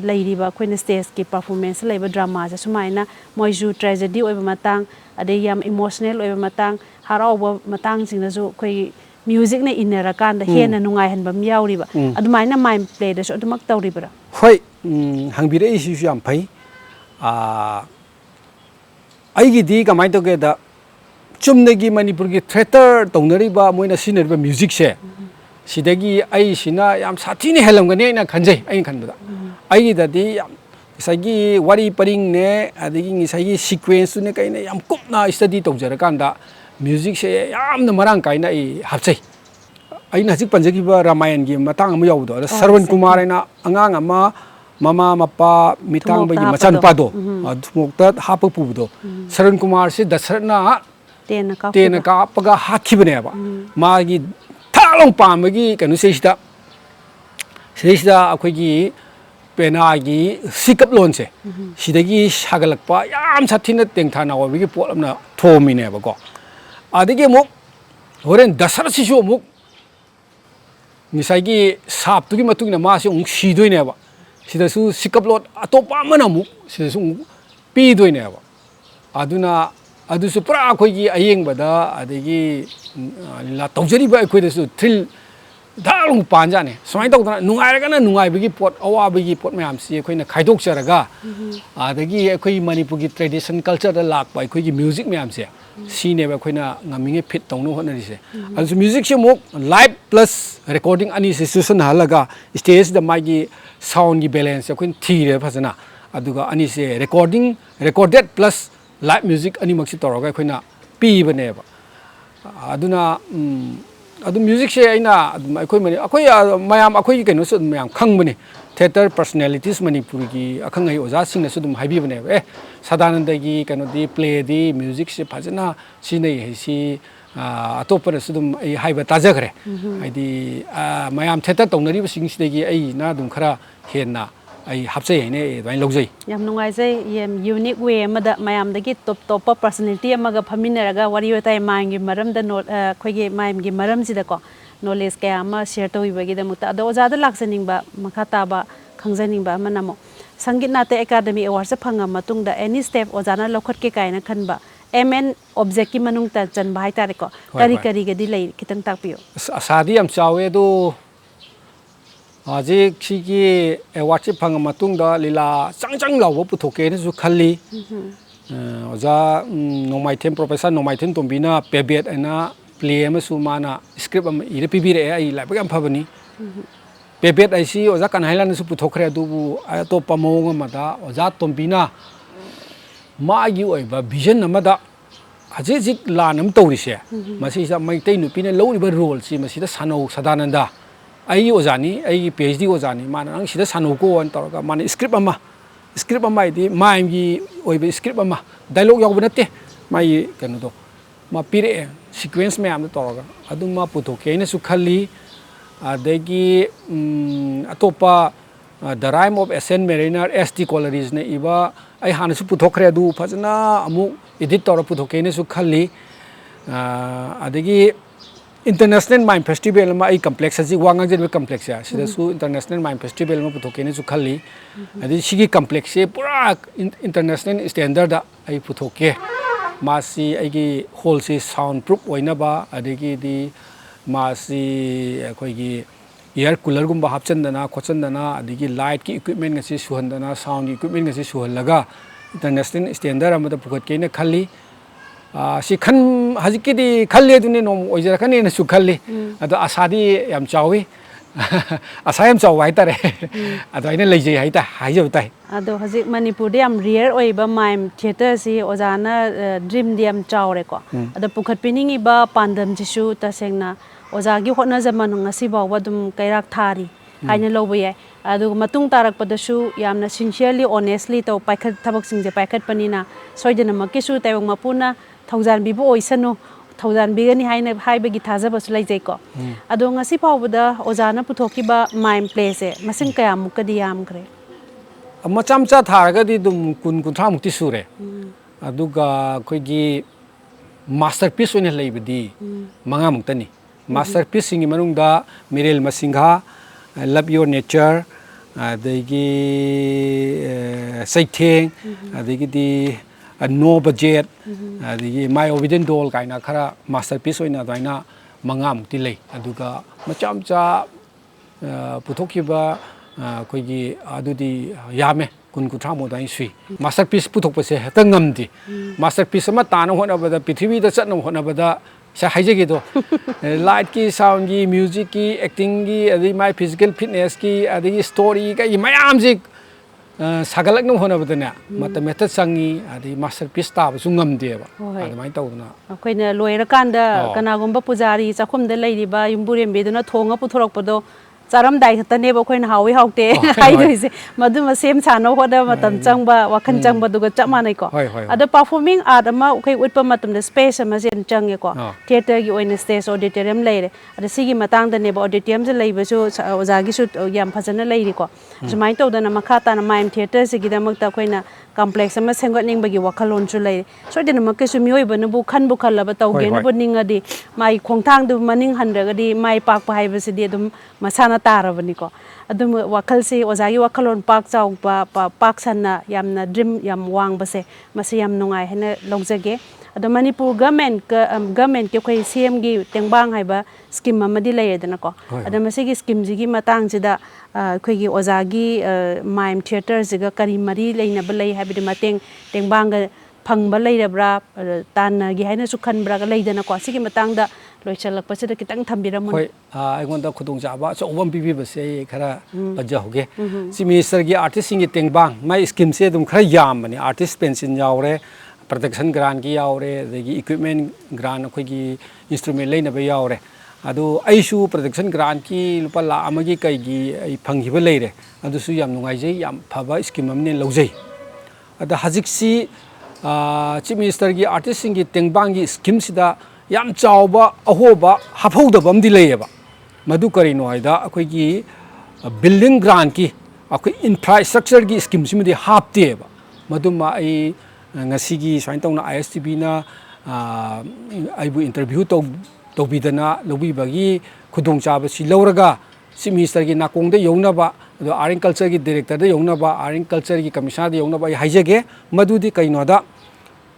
ꯂꯩꯔꯤꯕ ꯑꯩꯈꯣꯏꯅ ꯁ꯭ꯇꯦꯖꯀꯤ ꯄꯔꯐꯣꯔꯃꯦꯟꯁꯇ ꯂꯩꯕ ꯗ꯭ꯔꯃꯥꯁꯦ ꯁꯨꯃꯥꯏꯅ ꯃꯣꯏꯁꯨ ꯇ꯭ꯔꯦꯖꯦꯗꯤ ꯑꯣꯏꯕ ꯃꯇꯥꯡ ꯑꯗꯩ ꯌꯥꯝ ꯏꯃꯣꯁꯅꯦꯜ ꯑꯣꯏꯕ ꯃꯇꯥꯡ ꯍꯔꯥꯎꯕ ꯃꯇꯥꯡꯁꯤꯡꯗꯁꯨ ꯑꯩꯈꯣꯏꯒꯤ ꯃ꯭ꯌꯨꯖꯤꯛꯅ ꯏꯟꯅꯔꯀꯥꯟꯗ ꯍꯦꯟꯅ ꯅꯨꯡꯉꯥꯏꯍꯟꯕ ꯑꯃ ꯌꯥꯎꯔꯤꯕ ꯑꯗꯨꯃꯥꯏꯅ ꯃꯥꯏꯝ ꯄ꯭ꯂꯦꯗꯁꯨ ꯑꯗꯨꯃꯛ ꯇꯧꯔꯤꯕ꯭ꯔꯥ ꯍꯣꯏ ꯍꯪꯕꯤꯔꯛꯏꯁꯤꯁꯨ ꯌꯥꯝ ꯐꯩ ꯑꯩꯒꯤꯗꯤ ꯀꯃꯥꯏꯅ ꯇꯧꯒꯦꯗ ꯆꯨꯝꯅꯒꯤ ꯃꯅꯤꯄꯨꯔꯒꯤ ꯊꯤꯌꯦꯇꯔ ꯇꯧꯅꯔꯤꯕ ꯃꯣꯏꯅ ꯁꯤꯖꯤꯟꯅꯔꯤꯕ ꯃ꯭ꯌꯨꯖꯤꯛꯁꯦ ꯁꯤꯗꯒꯤ ꯑꯩꯁꯤꯅ ꯌꯥꯝ ꯁꯥꯊꯤꯅ ꯍꯦꯜꯂꯝꯒꯅꯤ ꯑꯩꯅ ꯈꯟꯖꯩ ꯑꯩꯅ ꯈꯟꯕꯗ ꯑꯩꯒꯤꯗꯗꯤ ꯌꯥꯝ ꯉꯁꯥꯏꯒꯤ ꯋꯥꯔꯤ ꯄꯔꯤꯡꯅꯦ ꯑꯗꯒꯤ ꯉꯁꯥꯏꯒꯤ ꯁꯤꯀ꯭ꯋꯦꯟꯁꯇꯨꯅꯦ ꯀꯩꯅ ꯌꯥꯝ ꯀꯨꯞꯅ ꯁ꯭ꯇꯗꯤ ꯇꯧꯖꯔꯀꯥꯟꯗ ꯃ꯭ꯌꯨꯖꯤꯛꯁꯦ ꯌꯥꯝꯅ ꯃꯔꯥꯡ ꯀꯥꯏꯅ ꯑꯩ ꯍꯥꯞꯆꯩ ꯑꯩꯅ ꯍꯧꯖꯤꯛ ꯄꯟꯖꯈꯤꯕ ꯔꯥꯃꯥꯌꯟꯒꯤ ꯃꯇꯥꯡ ꯑꯃ ꯌꯥꯎꯕꯗꯣ ꯑꯗ ꯁꯔꯋꯟ ꯀꯨꯃꯥꯔ ꯍꯥꯏꯅ ꯑꯉꯥꯡ ꯑꯃ ꯃꯃꯥ ꯃꯄꯥ ꯃꯤꯇꯥꯡꯕꯒꯤ ꯃꯆꯥꯅꯨꯄꯥꯗꯣ ꯊꯨꯃꯣꯛꯇ ꯍꯥꯞꯄ ꯄꯨꯕꯗꯣ ꯁꯔꯋꯟ ꯀꯨꯃꯥꯔꯁꯤ ꯗꯁꯔꯠꯅ ꯇꯦꯟꯅ ꯀꯥꯞꯄꯒ ꯍꯥꯠꯈꯤꯕꯅꯦꯕ ꯃꯥꯒꯤ ꯊꯥꯛ ꯂꯥꯎ ꯄꯥꯝꯕꯒꯤ ꯀꯩꯅꯣꯁꯤꯗꯩꯁꯤꯗ ꯑꯩꯈꯣꯏꯒꯤ ꯄꯦꯅꯥꯒꯤ ꯁꯤꯀꯞꯂꯣꯟꯁꯦ ꯁꯤꯗꯒꯤ ꯁꯥꯒꯠꯂꯛꯄ ꯌꯥꯝ ꯁꯥꯊꯤꯅ ꯇꯦꯡꯊꯥꯅ ꯑꯣꯏꯕꯒꯤ ꯄꯣꯠ ꯑꯃꯅ ꯊꯣꯝꯃꯤꯅꯦꯕꯀꯣ ꯑꯗꯒꯤ ꯑꯃꯨꯛ ꯍꯣꯔꯦꯟ ꯗꯁꯔꯠꯁꯤꯁꯨ ꯑꯃꯨꯛ ꯉꯁꯥꯏꯒꯤ ꯁꯥꯞꯇꯨꯒꯤ ꯃꯇꯨꯡ ꯏꯟꯅ ꯃꯥꯁꯤ ꯑꯃꯨꯛ ꯁꯤꯗꯣꯏꯅꯦꯕ ꯁꯤꯗꯁꯨ ꯁꯤꯀꯞꯂꯣꯠ ꯑꯇꯣꯞꯄ ꯑꯃꯅ ꯑꯃꯨꯛ ꯁꯤꯗꯁꯨ ꯑꯃꯨꯛ ꯄꯤꯗꯣꯏꯅꯦꯕ ꯑꯗꯨꯅ ꯑꯗꯨꯁꯨ ꯄꯨꯔꯥ ꯑꯩꯈꯣꯏꯒꯤ ꯑꯌꯦꯡꯕꯗ ꯑꯗꯒꯤ ꯂꯤꯂꯥ ꯇꯧꯖꯔꯤꯕ ꯑꯩꯈꯣꯏꯗꯁꯨ ꯊ꯭ꯔꯤꯜ ꯙꯥꯛ ꯄꯥꯟꯖꯥꯠꯅꯤ ꯁꯨꯃꯥꯏꯅ ꯇꯧꯗꯅ ꯅꯨꯡꯉꯥꯏꯔꯒꯅ ꯅꯨꯡꯉꯥꯏꯕꯒꯤ ꯄꯣꯠ ꯑꯋꯥꯕꯒꯤ ꯄꯣꯠ ꯃꯌꯥꯝꯁꯤ ꯑꯩꯈꯣꯏꯅ ꯈꯥꯏꯗꯣꯛꯆꯔꯒ ꯑꯗꯒꯤ ꯑꯩꯈꯣꯏ ꯃꯅꯤꯄꯨꯔꯒꯤ ꯇ꯭ꯔꯦꯗꯤꯁꯟ ꯀꯜꯆꯔꯗ ꯂꯥꯛꯄ ꯑꯩꯈꯣꯏꯒꯤ ꯃ꯭ꯌꯨꯖꯤꯛ ꯃꯌꯥꯝꯁꯦ ꯁꯤꯅꯦꯕ ꯑꯩꯈꯣꯏꯅ ꯉꯝꯃꯤꯉꯩ ꯐꯤꯠ ꯇꯧꯅꯕ ꯍꯣꯠꯅꯔꯤꯁꯦ ꯑꯗꯨꯁꯨ ꯃ꯭ꯌꯨꯖꯤꯛꯁꯤ ꯑꯃꯨꯛ ꯂꯥꯏꯚ ꯄ꯭ꯂꯁ ꯔꯦꯀꯣꯔꯗꯤꯡ ꯑꯅꯤꯁꯤ ꯆꯨꯁꯟꯅꯍꯜꯂꯒ ꯁ꯭ꯇꯦꯖꯁꯤꯗ ꯃꯥꯒꯤ ꯁꯥꯎꯟꯒꯤ ꯕꯦꯂꯦꯟꯁꯁꯦ ꯑꯩꯈꯣꯏꯅ ꯊꯤꯔꯦ ꯐꯖꯅ ꯑꯗꯨꯒ ꯑꯅꯤꯁꯦ ꯔꯦꯀꯣꯔꯗꯦꯠ ꯄ꯭ꯂꯁ ꯂꯥꯏꯚ ꯃ꯭ꯌꯨꯖꯤꯛ ꯑꯅꯤꯃꯛꯁꯤ ꯇꯧꯔꯒ ꯑꯩꯈꯣꯏꯅ ꯄꯤꯕꯅꯦꯕ ꯑꯗꯨꯅ ꯑꯗꯨꯝ ꯃ꯭ꯌꯨꯖꯤꯛꯁꯦ ꯑꯩꯅ ꯑꯗꯨꯝ ꯑꯩꯈꯣꯏ ꯃꯌꯥꯝ ꯑꯩꯈꯣꯏꯒꯤ ꯀꯩꯅꯣꯁꯨ ꯑꯗꯨꯝ ꯃꯌꯥꯝ ꯈꯪꯕꯅꯤ ꯊꯤꯌꯦꯇꯔ ꯄꯔꯁꯣꯅꯦꯂꯤꯇꯤꯁ ꯃꯅꯤꯄꯨꯔꯒꯤ ꯑꯈꯪ ꯑꯍꯩ ꯑꯣꯖꯥꯁꯤꯡꯅꯁꯨ ꯑꯗꯨꯝ ꯍꯥꯏꯕꯤꯕꯅꯦꯕ ꯁꯗꯥꯅꯟꯗꯒꯤ ꯀꯩꯅꯣꯗꯤ ꯄ꯭ꯂꯦꯗꯤ ꯃ꯭ꯌꯨꯖꯤꯛꯁꯦ ꯐꯖꯅ ꯁꯤꯖꯤꯟꯅꯩ ꯍꯥꯏꯁꯤ ꯑꯇꯣꯞꯄꯅꯁꯨ ꯑꯗꯨꯝ ꯑꯩ ꯍꯥꯏꯕ ꯇꯥꯖꯈ꯭ꯔꯦ ꯍꯥꯏꯗꯤ ꯃꯌꯥꯝ ꯊꯤꯌꯦꯇꯔ ꯇꯧꯅꯔꯤꯕꯁꯤꯡꯁꯤꯗꯒꯤ ꯑꯩꯅ ꯑꯗꯨꯝ ꯈꯔ ꯍꯦꯟꯅ ꯑꯩ ꯍꯥꯞꯆꯩ ꯍꯥꯏꯅ ꯑꯩ ꯑꯗꯨꯃꯥꯏꯅ ꯂꯧꯖꯩ ꯌꯥꯝ ꯅꯨꯡꯉꯥꯏꯖꯩ ꯌꯥꯝ ꯌꯨꯅꯤꯛ ꯋꯦ ꯑꯃꯗ ꯃꯌꯥꯝꯗꯒꯤ ꯇꯣꯞ ꯇꯣꯞꯄ ꯄꯔꯁꯣꯅꯦꯂꯤꯇꯤ ꯑꯃꯒ ꯐꯝꯃꯤꯟꯅꯔꯒ ꯋꯥꯔꯤ ꯋꯥꯇꯥꯏ ꯃꯥꯏꯝꯒꯤ ꯃꯔꯝꯗ ꯑꯩꯈꯣꯏꯒꯤ ꯃꯥꯏꯝꯒꯤ ꯃꯔꯝꯁꯤꯗꯀꯣ ꯅꯣꯂꯦꯖ ꯀꯌꯥ ꯑꯃ ꯁꯤꯌꯔ ꯇꯧꯕꯤꯕꯒꯤꯗꯃꯛꯇ ꯑꯗꯣ ꯑꯣꯖꯥꯗ ꯂꯥꯛꯆꯅꯤꯡꯕ ꯃꯈꯥ ꯇꯥꯕ ꯈꯪꯖꯅꯤꯡꯕ ꯑꯃꯅ ꯑꯃꯨꯛ ꯁꯪꯒꯤꯠ ꯅꯥꯇꯛ ꯑꯦꯀꯥꯗꯃꯤ ꯑꯦꯋꯥꯔꯗꯁꯦ ꯐꯪꯉ ꯃꯇꯨꯡꯗ ꯑꯦꯅꯤ ꯁ꯭ꯇꯦꯞ ꯑꯣꯖꯥꯅ ꯂꯧꯈꯠꯀꯦ ꯀꯥꯏꯅ ꯈꯟꯕ ꯑꯦꯟ ꯑꯣꯕꯖꯦꯛꯀꯤ ꯃꯅꯨꯡꯗ ꯆꯟꯕ ꯍꯥꯏꯇꯥꯔꯦꯀꯣ ꯀꯔꯤꯒꯗꯤ ꯂꯩ ꯈꯤꯇꯪ ꯇꯥꯛꯄꯤꯌꯨ ꯑꯁꯥꯗꯤ ꯌꯥꯝ ꯆꯥꯎꯋꯦ ꯑꯗꯣ ꯍꯧꯖꯤꯛ ꯁꯤꯒꯤ ꯑꯦꯋꯥꯔꯗꯁꯤ ꯐꯪꯉ ꯃꯇꯨꯡꯗ ꯂꯤꯂꯥ ꯆꯪ ꯂꯥꯎꯕ ꯄꯨꯊꯣꯛꯀꯦꯅꯁꯨ ꯈꯜꯂꯤ ꯑꯣꯖꯥ ꯅꯣꯡꯃꯥꯏꯊꯦꯝ ꯄ꯭ꯔꯣꯐꯦꯁꯔ ꯅꯣꯡꯃꯥꯏꯊꯦꯝ ꯇꯣꯝꯕꯤꯅ ꯄꯦꯕꯦꯠ ꯍꯥꯏꯅ ꯄ꯭ꯂꯦ ꯑꯃꯁꯨ ꯃꯥꯅ ꯁ꯭ꯀ꯭ꯔꯤꯞ ꯑꯃ ꯏꯔ ꯄꯤꯕꯤꯔꯛꯑꯦ ꯑꯩ ꯂꯥꯏꯕꯛ ꯌꯥꯝ ꯐꯕꯅꯤ ꯄꯦꯄꯦꯠ ꯑꯩꯁꯤ ꯑꯣꯖꯥ ꯀꯟꯍꯥꯏꯂꯥꯟꯗꯁꯨ ꯄꯨꯊꯣꯛꯈ꯭ꯔꯦ ꯑꯗꯨꯕꯨ ꯑꯇꯣꯞꯄ ꯃꯑꯣꯡ ꯑꯃꯗ ꯑꯣꯖꯥ ꯇꯣꯝꯕꯤꯅ ꯃꯥꯒꯤ ꯑꯣꯏꯕ ꯚꯤꯖꯟ ꯑꯃꯗ ꯍꯧꯖꯤꯛ ꯍꯧꯖꯤꯛ ꯂꯥꯟ ꯑꯃ ꯇꯧꯔꯤꯁꯦ ꯃꯁꯤꯁꯤꯗ ꯃꯩꯇꯩ ꯅꯨꯄꯤꯅ ꯂꯧꯔꯤꯕ ꯔꯣꯜꯁꯤ ꯃꯁꯤꯗ ꯁꯥꯟꯅꯧ ꯁꯗꯥꯅꯟꯗ ꯑꯩꯒꯤ ꯑꯣꯖꯥꯅꯤ ꯑꯩꯒꯤ PhD ꯑꯣꯖꯥꯅꯤ ꯃꯥꯅ ꯅꯪ ꯁꯤꯗ ꯁꯥꯟꯅꯧꯀꯣꯅ ꯇꯧꯔꯒ ꯃꯥꯅ ꯁ꯭ꯀ꯭ꯔꯤꯞ ꯑꯃ ꯍꯥꯏꯗꯤ ꯃꯥꯏꯝꯒꯤ ꯑꯣꯏꯕ ꯁ꯭ꯀ꯭ꯔꯤꯞ ꯑꯃ ꯗꯥꯏꯂꯣꯛ ꯌꯥꯎꯕ ꯅꯠꯇꯦ ꯃꯥꯒꯤ ꯀꯩꯅꯣꯗꯣ ꯃꯥ ꯄꯤꯔꯛꯑꯦ ꯁꯤꯀ꯭ꯋꯦꯟꯁ ꯃꯌꯥꯝꯗꯣ ꯇꯧꯔꯒ ꯑꯗꯨꯃ ꯄꯨꯊꯣꯛꯀꯦ ꯑꯩꯅꯁꯨ ꯈꯜꯂꯤ ꯑꯗꯒꯤ ꯑꯇꯣꯞꯄ ꯗ ꯔꯥꯏꯝ ꯑꯣꯐ ꯑꯦꯁꯦꯟ ꯃꯦꯔꯤꯅꯔ S.T. ꯀꯣꯂꯔꯤꯁꯅ ꯏꯕ ꯑꯩ ꯍꯥꯟꯅꯁꯨ ꯄꯨꯊꯣꯛꯈ꯭ꯔꯦ ꯑꯗꯨ ꯐꯖꯅ ꯑꯃꯨꯛ ꯏꯗꯤꯠ ꯇꯧꯔ ꯄꯨꯊꯣꯛꯀꯦꯅꯁꯨ ꯈꯜꯂꯤ ꯑꯗꯒꯤ इंटरनेशनल माइम फेस्टिवल में आई कम्प्लेक्स है वा गांगजन कम्प्लेक्स है सिदसु इंटरनेशनल माइम फेस्टिवल में पुथोकेनेसु खल्ली अदि सिगी कम्प्लेक्स से पूरा इंटरनेशनल स्टैंडर्ड आई पुथोके मासी आइगी होल से साउंड प्रूफ ओइनबा अदगी दि मासी अखोइगी एयर कूलर गुम्बा हापचंदना खोचंदना अदगी लाइट की इक्विपमेंट गसी सुहंदना साउंड इक्विपमेंट गसी सुहलगा इंटरनेशनल स्टैंडर्ड अमदा पुखतकेने खल्ली सी खन हजिकी खल्ले दुने नोम ओइजरकने न सुखल्ली अदो आसादी याम चावी आसा याम चाव हाइतारे अदो आइना लेजे हाइता हाइजब ताइ अदो हजिक मणिपुर दे याम रियर ओइबा माइम थिएटर सी ओजाना ड्रीम दे याम चावरे को अदो पुखत पिनिंगी बा पांदम जिसु तसेंगना ओजागी होना जमन ngasi बाव दुम कैराक थारी हाइना लौबो याय अदो मतुंग तारक पदसु यामना सिंसियरली ऑनेस्टली तो पाइखत थबक सिंजे पाइखत पनिना सोइदना मकेसु ताइबंग मपुना थौजान बिबो ओइसनु थौजान बिगनी हाइना हाइबगी थाजबसु लैजैको अदो ngasi फावबदा ओजाना पुथोकिबा माइम प्ले से मसिंग कयामुकदी यामखरे मचामचा थारगदी दुम कुन कुंथ्रा मुक्ति सुरे अदुगा खोइगी मास्टरपीस ओइना लैबदी मंगा मुक्तनी मास्टरपीस सिंगी मनुंगदा मिरेल मसिंघा लव योर नेचर अदगी सैथेंग अदगी नो बजेट अदगी माय ओबिडन डोल काइना खरा मास्टरपीस ओइना दाइना मंगा मुक्ति लै अदुगा मचामचा पुथोकिबा कोइगी अदुदी यामे कुन कुथ्रा मोदाइ सुई मास्टरपीस पुथोकपसे हेता ngamdi मास्टरपीस अमा ताना होनाबदा पृथ्वीदा चटना होनाबदा सा हाइजेगेदो लाइट की साउंड की म्यूजिक की एक्टिंग की अदि माय फिजिकल फिटनेस की अदि स्टोरी का ये मयाम जे सागलक न होनाबदना मत मेथड संगी अदि मास्टरपीस ताबसु ngamदेबा अदमाय तौदना अखोइना लोयरकांदा कनागुम्बा पुजारी चाखुमदा लैरिबा युम्बुरेम्बेदुना थोंगा पुथोरकपदो चारम दाइ खतनेब अखोइना हावी हाउते हाइदोइसे मदुमा सेम सानो होदा मतम चंगबा वखन चंगबा दुगा चप मानैको अदो परफॉर्मिंग आर्ट अमा उखै उटपा मतमदा स्पेस अमा जेन चंगेको थिएटर गी ओइना स्टेज ऑडिटोरियम लैरे अदो सिगी मतंगदा नेब ऑडिटोरियम जे लैबसु ओजागी सु याम फजना लैरिको जुमाइ तौदना मखा ताना माइम थिएटर सिगी दमकता अखोइना कम्प्लेक्स अमा सेंगतनिंगबगी वखलोनसु लैरे सोइदना मकेसु मियोइबनबु खनबु खल्लबा तौगेनबु निंगदी माइ खोंथांदु मनिंग हनरगदी माइ पाकपा हाइबसिदि अदुम मसाना तारबनिको अदुम वखलसे ओजागी वखलोन पाक चाउबा पाक सन्ना यामना ड्रीम याम वांगबसे मसे याम नुंगाइ हेना लौजगे अदो मणिपुर गवर्नमेंट के कोई CM गी तेंबांग हाइबा स्कीम अमदि लैरेदनको अदो मसेगी स्कीम जिगी मतंगजिदा खोइगी ओजागी माइम थिएटर जिगा करी मरी लैनब लै हाइबदि मतेंग तेंबांग फंगबा लैरब्रा तानगी हाइना सु खनब्रा लैदनको सिगी मतंगदा लोइचलकपसिदा कितंग थंबिरम होय आइगोंदा खुदुंग जाबा चौबम पिबिबसे खरा पजहोगे चीफ मिनिस्टर की आर्टिस्ट सिंगी तेंबांग माय स्कीम से दुम खरा यामबनी आर्टिस्ट पेंशन यावरे प्रोटेक्शन ग्रांट की यावरे दगी इक्विपमेंट ग्रांट अखोगी इंस्ट्रूमेंट लेनबे यावरे अदो आइसु प्रोटेक्शन ग्रांट की लुपा ला अमगी कईगी आई फंगिबे लैरे अदुसु याम नुंगाइजे याम फबा स्कीम अमने लौजै अदा हजिक्सी चीफ मिनिस्टर की आर्टिस्ट सिंगी तेंबांग की स्कीम सिदा याम चावबा अहोबा हाफौदबा अमदि लैयेबा मधु करिनो हाइदा अखोगी बिल्डिंग ग्रांट की अखोई इंफ्रास्ट्रक्चर की scheme सिमदि हापतेबा मधुमा I ngasi swain tong na ISTB na aibu interview tobidana lobi bagi khudong chaba si loraga si minister gi nakong de yongna ba do arin culture gi director de yongna ba arin culture gi commissioner de yongna ba haijege madudi kaino da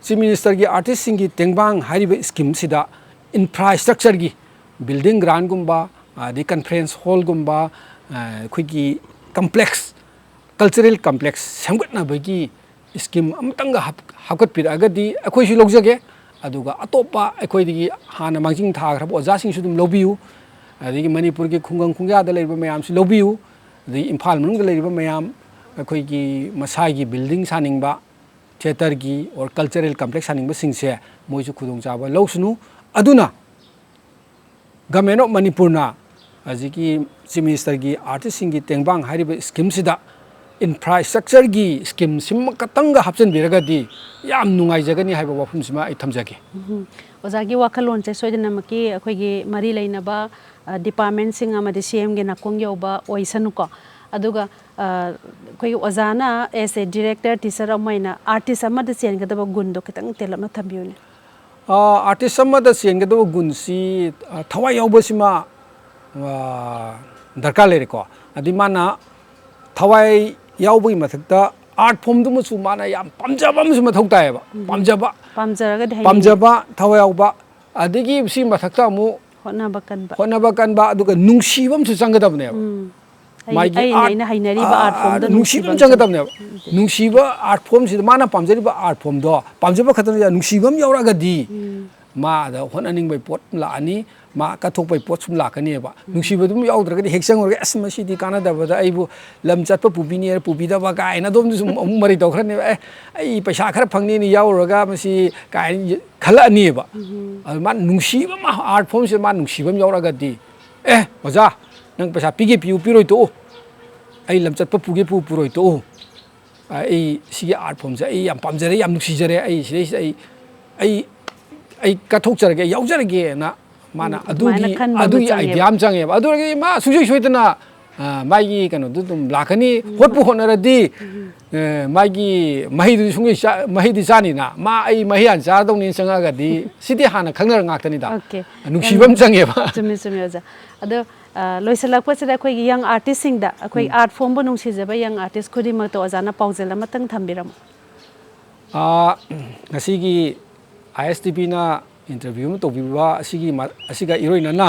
si minister gi artist sing gi tengbang hariba scheme sida infrastructure gi building grant gumba di conference hall gumba khigi complex cultural complex samgatna bagi scheme अमतंग हाकत पिरागदी अखोइसु लौजगे अदुगा अतोपा अखोइदगी हाना मांजिंग थाग्रब ओजासिंग सुदुम लौबियु ꯑꯗꯒꯤ ꯃꯅꯤꯄꯨꯔꯒꯤ ꯈꯨꯡꯒꯪ ꯈꯨꯡꯌꯥꯗ ꯂꯩꯔꯤꯕ ꯃꯌꯥꯝꯁꯤ ꯂꯧꯕꯤꯌꯨ ꯑꯗꯒꯤ ꯏꯝꯐꯥꯜ ꯃꯅꯨꯡꯗ ꯂꯩꯔꯤꯕ ꯃꯌꯥꯝ ꯑꯩꯈꯣꯏꯒꯤ ꯃꯁꯥꯒꯤ ꯕꯤꯜꯗꯤꯡ ꯁꯥꯅꯤꯡꯕ ꯊꯤꯌꯦꯇꯔꯒꯤ ꯑꯣꯔ ꯀꯜꯆꯔꯦꯜ ꯀꯝꯄ꯭ꯂꯦꯛꯁ ꯁꯥꯅꯤꯡꯕꯁꯤꯡꯁꯦ ꯃꯣꯏꯁꯨ ꯈꯨꯗꯣꯡꯆꯥꯕ ꯂꯧꯁꯅꯨ ꯑꯗꯨꯅ ꯒꯃꯦꯟ ꯑꯣꯐ ꯃꯅꯤꯄꯨꯔꯅ ꯍꯧꯖꯤꯛꯀꯤ ꯆꯤꯐ ꯃꯤꯅꯤꯁꯇꯔꯒꯤ ꯑꯥꯔꯇꯤꯁꯁꯤꯡꯒꯤ ꯇꯦꯡꯕꯥꯡ ꯍꯥꯏꯔꯤꯕ ꯁ꯭ꯀꯤꯝꯁꯤꯗ ꯏꯟꯐ꯭ꯔꯥꯁ꯭ꯇ꯭ꯔꯛꯆꯔꯒꯤ ꯁ꯭ꯀꯤꯝ ꯈꯛꯇꯪꯒ ꯍꯥꯞꯆꯤꯟꯕꯤꯔꯒꯗꯤ ꯌꯥꯝ ꯅꯨꯡꯉꯥꯏꯖꯒꯅꯤ ꯍꯥꯏꯕ ꯋꯥꯐꯝꯁꯤꯃ ꯑꯩ ꯊꯝꯖꯒꯦ ꯑꯣꯖꯥꯒꯤ ꯋꯥꯈꯜꯂꯣꯟꯁꯦ ꯁꯣꯏꯗꯅꯃꯛꯀꯤ ꯑꯩꯈꯣꯏꯒꯤ ꯃꯔꯤ ꯂꯩꯅꯕ ꯗꯤꯄꯥꯔꯠꯃꯦꯟꯠꯁꯤꯡ ꯑꯃꯗꯤ ꯁꯤꯑꯦꯝꯒꯤ ꯅꯥꯀꯣꯡ ꯌꯧꯕ ꯑꯣꯏꯁꯅꯨꯀꯣ ꯑꯗꯨꯒ ꯑꯩꯈꯣꯏꯒꯤ ꯑꯣꯖꯥꯅ ꯑꯦꯁ ꯑꯦ ꯗꯤꯔꯦꯛꯇꯔ ꯇꯤꯆꯔ ꯑꯃ ꯑꯣꯏꯅ ꯑꯥꯔꯇꯤꯁ ꯑꯃꯗ ꯆꯦꯟꯒꯗꯕ ꯒꯨꯟꯗꯣ ꯈꯤꯇꯪ ꯇꯦꯜꯂꯞꯅ ꯊꯝꯕꯤꯌꯨꯅꯦ ꯑꯥꯔꯇꯤꯁ ꯑꯃꯗ ꯆꯦꯟꯒꯗꯕ ꯒꯨꯟꯁꯤ ꯊꯋꯥꯏ ꯌꯥꯎꯕꯁꯤꯃ ꯗꯔꯀꯥꯔ ꯂꯩꯔꯦꯀꯣ ꯑꯗꯨꯗꯤ ꯃꯥꯅ ꯊꯋꯥꯏ ꯌꯥꯎꯕꯒꯤ ꯃꯊꯛꯇ ꯑꯥꯔꯠ ꯐꯣꯝꯗꯨꯃꯁꯨ ꯃꯥꯅ ꯌꯥꯝ ꯄꯥꯝꯖꯕ ꯑꯃꯁꯨ ꯃꯊꯧ ꯇꯥꯏꯌꯦꯕ ꯄꯥꯝꯖꯕ ꯊꯋꯥꯏ ꯌꯥꯎꯕ ꯑꯗꯒꯤ ꯁꯤ ꯃꯊꯛꯇ ꯑꯃꯨꯛ ꯍꯣꯠꯅꯕ ꯀꯟꯕ ꯑꯗꯨꯒ ꯅꯨꯡꯁꯤꯕ ꯑꯃꯁꯨ ꯆꯪꯒꯗꯕꯅꯦꯕ ꯃꯥꯒꯤ ꯑꯥꯔꯠ ꯅꯨꯡꯁꯤꯕ ꯑꯃ ꯆꯪꯒꯗꯕꯅꯦꯕ ꯅꯨꯡꯁꯤꯕ ꯑꯥꯔꯠ ꯐꯣꯝꯁꯤꯗ ꯃꯥꯅ ꯄꯥꯝꯖꯔꯤꯕ ꯑꯥꯔꯠ ꯐꯣꯝꯗꯣ ꯄꯥꯝꯖꯕ ꯈꯛꯇꯅ ꯅꯨꯡꯁꯤꯕ ꯑꯃ ꯌꯥꯎꯔꯛꯑꯒꯗꯤ ꯃꯥꯗ ꯍꯣꯠꯅꯅꯤꯡꯕꯩ ꯄꯣꯠ ꯂꯥꯛꯑꯅꯤ ꯃꯥ ꯀꯠꯊꯣꯛꯄꯩ ꯄꯣꯠ ꯁꯨꯝ ꯂꯥꯛꯀꯅꯦꯕ ꯅꯨꯡꯁꯤꯕꯗꯨꯝ ꯌꯥꯎꯗ꯭ꯔꯒꯗꯤ ꯍꯦꯛ ꯆꯪꯉꯨꯔꯒ ꯑꯁ ꯃꯁꯤꯗꯤ ꯀꯥꯟꯅꯗꯕꯗ ꯑꯩꯕꯨ ꯂꯝ ꯆꯠꯄ ꯄꯨꯕꯤꯅꯦ ꯄꯨꯕꯤꯗꯕ ꯀꯥꯏꯅ ꯑꯗꯣꯝꯗ ꯁꯨꯝ ꯑꯃꯨꯛ ꯃꯔꯩ ꯇꯧꯈ꯭ꯔꯅꯦꯕ ꯑꯩ ꯄꯩꯁꯥ ꯈꯔ ꯐꯪꯅꯦꯅ ꯌꯥꯎꯔꯨꯔꯒ ꯃꯁꯤ ꯀꯥꯏꯅ ꯈꯜꯂꯛꯑꯅꯦꯕ ꯑꯗꯨ ꯃꯥ ꯅꯨꯡꯁꯤꯕ ꯑꯃ ꯑꯥꯔꯠ ꯐꯣꯝꯁꯤꯗ ꯃꯥ ꯅꯨꯡꯁꯤꯕ ꯑꯃ ꯌꯥꯎꯔꯒꯗꯤ ꯑꯣꯖꯥ ꯅꯪ ꯄꯩꯁꯥ ꯄꯤꯒꯦ ꯄꯤꯌꯨ ꯄꯤꯔꯣꯏ ꯇꯣꯛꯎ ꯑꯩ ꯂꯝ ꯆꯠꯄ ꯄꯨꯒꯦ ꯄꯨꯔꯣꯏ ꯇꯣꯛꯎ ꯑꯩ ꯁꯤꯒꯤ ꯑꯥꯔꯠ ꯐꯣꯝꯁꯦ ꯑꯩ ꯌꯥꯝ ꯄꯥꯝꯖꯔꯦ ꯌꯥꯝ ꯅꯨꯡꯁꯤꯖꯔꯦ ꯑꯩ ꯁꯤꯗꯩꯁꯤꯗ ꯑꯩ ꯀꯠꯊꯣꯛꯆꯔꯒꯦ ꯌꯥꯎꯖꯔꯒꯦꯅ ꯃꯥꯅ ꯑꯗꯨꯒꯤ ꯑꯥꯏꯗꯤꯌꯥ ꯑꯃ ꯆꯪꯉꯦꯕ ꯑꯗꯨ ꯑꯣꯏꯔꯒꯗꯤ ꯃꯥ ꯁꯨꯡꯁꯣꯏ ꯁꯣꯏꯗꯅ ꯃꯥꯒꯤ ꯀꯩꯅꯣꯗꯨ ꯑꯗꯨꯝ ꯂꯥꯛꯀꯅꯤ ꯍꯣꯠꯄꯨ ꯍꯣꯠꯅꯔꯗꯤ ꯃꯥꯒꯤ ꯃꯍꯩꯗꯤ ꯆꯥꯅꯤꯅ ꯃꯥ ꯑꯩ ꯃꯍꯩ ꯍꯥꯟꯅ ꯆꯥꯗꯧꯅꯤ ꯆꯪꯉꯛꯑꯒꯗꯤ ꯁꯤꯗꯤ ꯍꯥꯟꯅ ꯈꯪꯅꯔ ꯉꯥꯛꯇꯅꯤꯗ ꯅꯨꯡꯁꯤꯕ ꯑꯃ ꯆꯪꯉꯦꯕ ꯆꯨꯝꯃꯤ ꯆꯨꯝꯃꯤ ꯑꯣꯖꯥ ꯑꯗꯣ ꯂꯣꯏꯁꯤꯜꯂꯛꯄꯁꯤꯗ ꯑꯩꯈꯣꯏꯒꯤ ꯌꯪ ꯑꯥꯔꯇꯤꯁꯁꯤꯡꯗ ꯑꯩꯈꯣꯏ ꯑꯥꯔꯠ ꯐꯣꯝꯕꯨ ꯅꯨꯡꯁꯤꯖꯕ ꯌꯪ ꯑꯥꯔꯇꯤꯁ ꯈꯨꯗꯤꯡꯃꯛꯇ ꯑꯣꯖꯥꯅ ꯄꯥꯎꯖꯦꯜ ꯑꯃꯇꯪ ꯊꯝꯕꯤꯔꯝꯃꯨ ꯉꯁꯤꯒꯤ ISTPꯅ ꯏꯟꯇꯔꯚ꯭ꯌꯨ ꯑꯃ ꯇꯧꯕꯤꯕ ꯑꯁꯤꯒ ꯏꯔꯣꯏꯅꯅ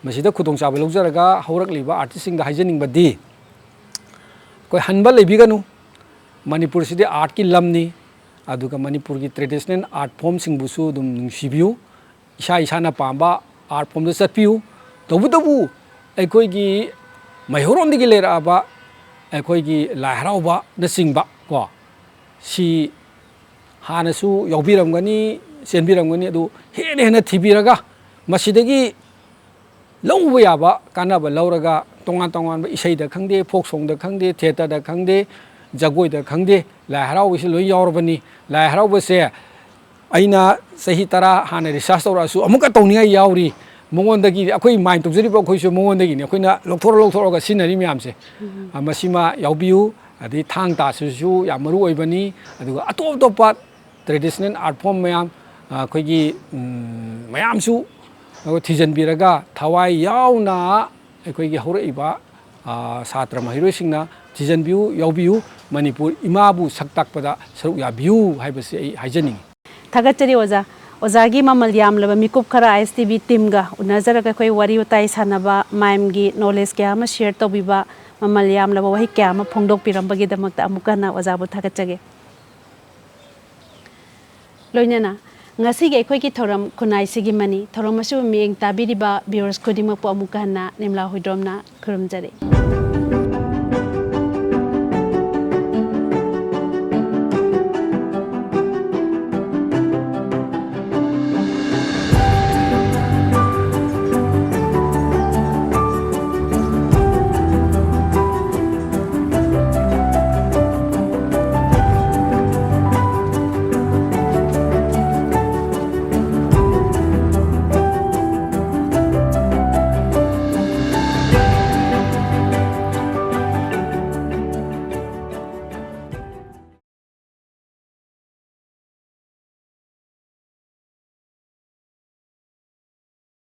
ꯃꯁꯤꯗ ꯈꯨꯗꯣꯡꯆꯥꯕ ꯂꯧꯖꯔꯒ ꯍꯧꯔꯛꯂꯤꯕ ꯑꯥꯔꯇꯤꯁꯁꯤꯡꯗ ꯍꯥꯏꯖꯅꯤꯡꯕꯗꯤ ꯑꯩꯈꯣꯏ ꯍꯟꯕ ꯂꯩꯕꯤꯒꯅꯨ ꯃꯅꯤꯄꯨꯔꯁꯤꯗꯤ ꯑꯥꯔꯠꯀꯤ ꯂꯝꯅꯤ ꯑꯗꯨꯒ ꯃꯅꯤꯄꯨꯔꯒꯤ ꯇ꯭ꯔꯦꯗꯤꯁꯅꯦꯜ ꯑꯥꯔꯠ ꯐꯣꯝꯁꯤꯡꯕꯨꯁꯨ ꯑꯗꯨꯝ ꯅꯨꯡꯁꯤꯕꯤꯌꯨ ꯏꯁꯥꯅ ꯄꯥꯝꯕ ꯑꯥꯔꯠ ꯐꯣꯝꯗ ꯆꯠꯄꯤꯌꯨ ꯇꯧꯕꯇꯕꯨ ꯑꯩꯈꯣꯏꯒꯤ ꯃꯩꯍꯧꯔꯣꯝꯗꯒꯤ ꯂꯩꯔꯛꯑꯕ ꯑꯩꯈꯣꯏꯒꯤ ꯂꯥꯏ ꯍꯔꯥꯎꯕꯅꯆꯤꯡꯕ ꯀꯣ ꯁꯤ ꯍꯥꯟꯅꯁꯨ ꯌꯥꯎꯕꯤꯔꯝꯒꯅꯤ ꯆꯦꯟꯕꯤꯔꯝꯒꯅꯤ ꯑꯗꯨ ꯍꯦꯟꯅ ꯊꯤꯕꯤꯔꯒ ꯃꯁꯤꯗꯒꯤ ꯂꯧꯕ ꯌꯥꯕ ꯀꯥꯟꯅꯕ ꯂꯧꯔꯒ ꯇꯣꯉꯥꯟ ꯇꯣꯉꯥꯟꯕ ꯏꯁꯩꯗ ꯈꯪꯗꯦ ꯐꯣꯛ ꯁꯣꯡꯗ ꯈꯪꯗꯦ ꯊꯤꯌꯦꯇꯔꯗ ꯈꯪꯗꯦ ꯖꯒꯣꯏꯗ ꯈꯪꯗꯦ ꯂꯥꯏ ꯍꯔꯥꯎꯕꯁꯤ ꯂꯣꯏ ꯌꯥꯎꯔꯕꯅꯤ ꯂꯥꯏ ꯍꯔꯥꯎꯕꯁꯦ ꯑꯩꯅ ꯆꯍꯤ 10 ꯍꯥꯟꯅ ꯔꯤꯁꯥꯔꯁ ꯇꯧꯔꯛꯑꯁꯨ ꯑꯃꯨꯛꯀ ꯇꯧꯅꯤꯡꯉꯥꯏ ꯌꯥꯎꯔꯤ ꯃꯉꯣꯟꯗꯒꯤ ꯑꯩꯈꯣই ꯃꯥꯏꯟ ꯇꯧꯖꯔꯤꯕ ꯑꯩꯈꯣꯏꯁꯨ ꯃꯉꯣꯟꯗꯒꯤꯅꯤ ꯑꯩꯈꯣꯏꯅ ꯂꯧꯊꯣꯛꯑꯒ ꯁꯤꯖꯤꯟꯅꯔꯤ ꯃꯌꯥꯝꯁꯦ ꯃꯁꯤꯃ ꯌꯥꯎꯕꯤꯌꯨ ꯑꯗꯩ ꯊꯥꯡ ꯇꯥꯁꯤꯁꯨ ꯌꯥꯝ ꯃꯔꯨ ꯑꯣꯏꯕꯅꯤ ꯑꯗꯨꯒ ꯑꯇꯣꯞꯄ ꯇ꯭ꯔꯦꯗꯤꯁꯅꯦꯜ ꯑꯥꯔꯠ ꯐꯣꯝ ꯃꯌꯥꯝ ꯑꯩꯈꯣꯏꯒꯤ ꯃꯌꯥꯝꯁꯨ ꯊꯤꯖꯤꯟꯕꯤꯔꯒ ꯊꯋꯥꯏ ꯌꯥꯎꯅ ꯑꯩꯈꯣꯏꯒꯤ ꯍꯧꯔꯛꯏꯕ ꯁꯥꯇ꯭ꯔ ꯃꯍꯩꯔꯣꯏꯁꯤꯡꯅ ꯊꯤꯖꯤꯟꯕꯤꯌꯨ ꯌꯥꯎꯕꯤꯌꯨ ꯃꯅꯤꯄꯨꯔ ꯏꯃꯥꯕꯨ ꯁꯛ ꯇꯥꯛꯄꯗ ꯁꯔꯨꯛ ꯌꯥꯕꯤꯌꯨ ꯍꯥꯏꯕꯁꯤ ꯑꯩ ꯍꯥꯏꯖꯅꯤꯡꯉꯤ ꯊꯥꯒꯠꯆꯔꯤ ꯑꯣꯖꯥꯒꯤ ꯃꯃꯜ ꯌꯥꯝꯂꯕ ꯃꯤꯀꯨꯞ ꯈꯔ ISTV ꯇꯤꯝꯒ ꯎꯅꯖꯔꯒ ꯑꯩꯈꯣꯏ ꯋꯥꯔꯤ ꯋꯥꯇꯥꯏ ꯁꯥꯟꯅꯕ ꯃꯥꯏꯝꯒꯤ ꯅꯣꯂꯦꯖ ꯀꯌꯥ ꯑꯃ ꯁꯤꯌꯔ ꯇꯧꯕꯤꯕ ꯃꯃꯜ ꯌꯥꯝꯂꯕ ꯋꯥꯍꯩ ꯀꯌꯥ ꯑꯃ ꯐꯣꯡꯗꯣꯛꯄꯤꯔꯝꯕꯒꯤꯗꯃꯛꯇ ꯑꯃꯨꯛꯀ ꯍꯟꯅ ꯑꯣꯖꯥꯕꯨ ꯊꯥꯒꯠꯆꯒꯦ ꯂꯣꯏꯅꯅ ꯉꯁꯤꯒꯤ ꯑꯩꯈꯣꯏꯒꯤ ꯊꯧꯔꯝ ꯈꯨꯟꯅꯥꯏꯁꯤꯒꯤ ꯃꯅꯤ ꯊꯧꯔꯝ ꯑꯁꯤꯕꯨ ꯃꯤꯠꯌꯦꯡ ꯇꯥꯕꯤꯔꯤꯕ ꯚꯤꯌꯨꯋꯔꯁ ꯈꯨꯗꯤꯡꯃꯛꯄꯨ ꯑꯃꯨꯛꯀ ꯍꯟꯅ ꯅꯤꯝꯂꯥ ꯍꯨꯏꯗ꯭ꯔꯣꯝꯅ ꯈꯨꯔꯨꯝꯖꯔꯤ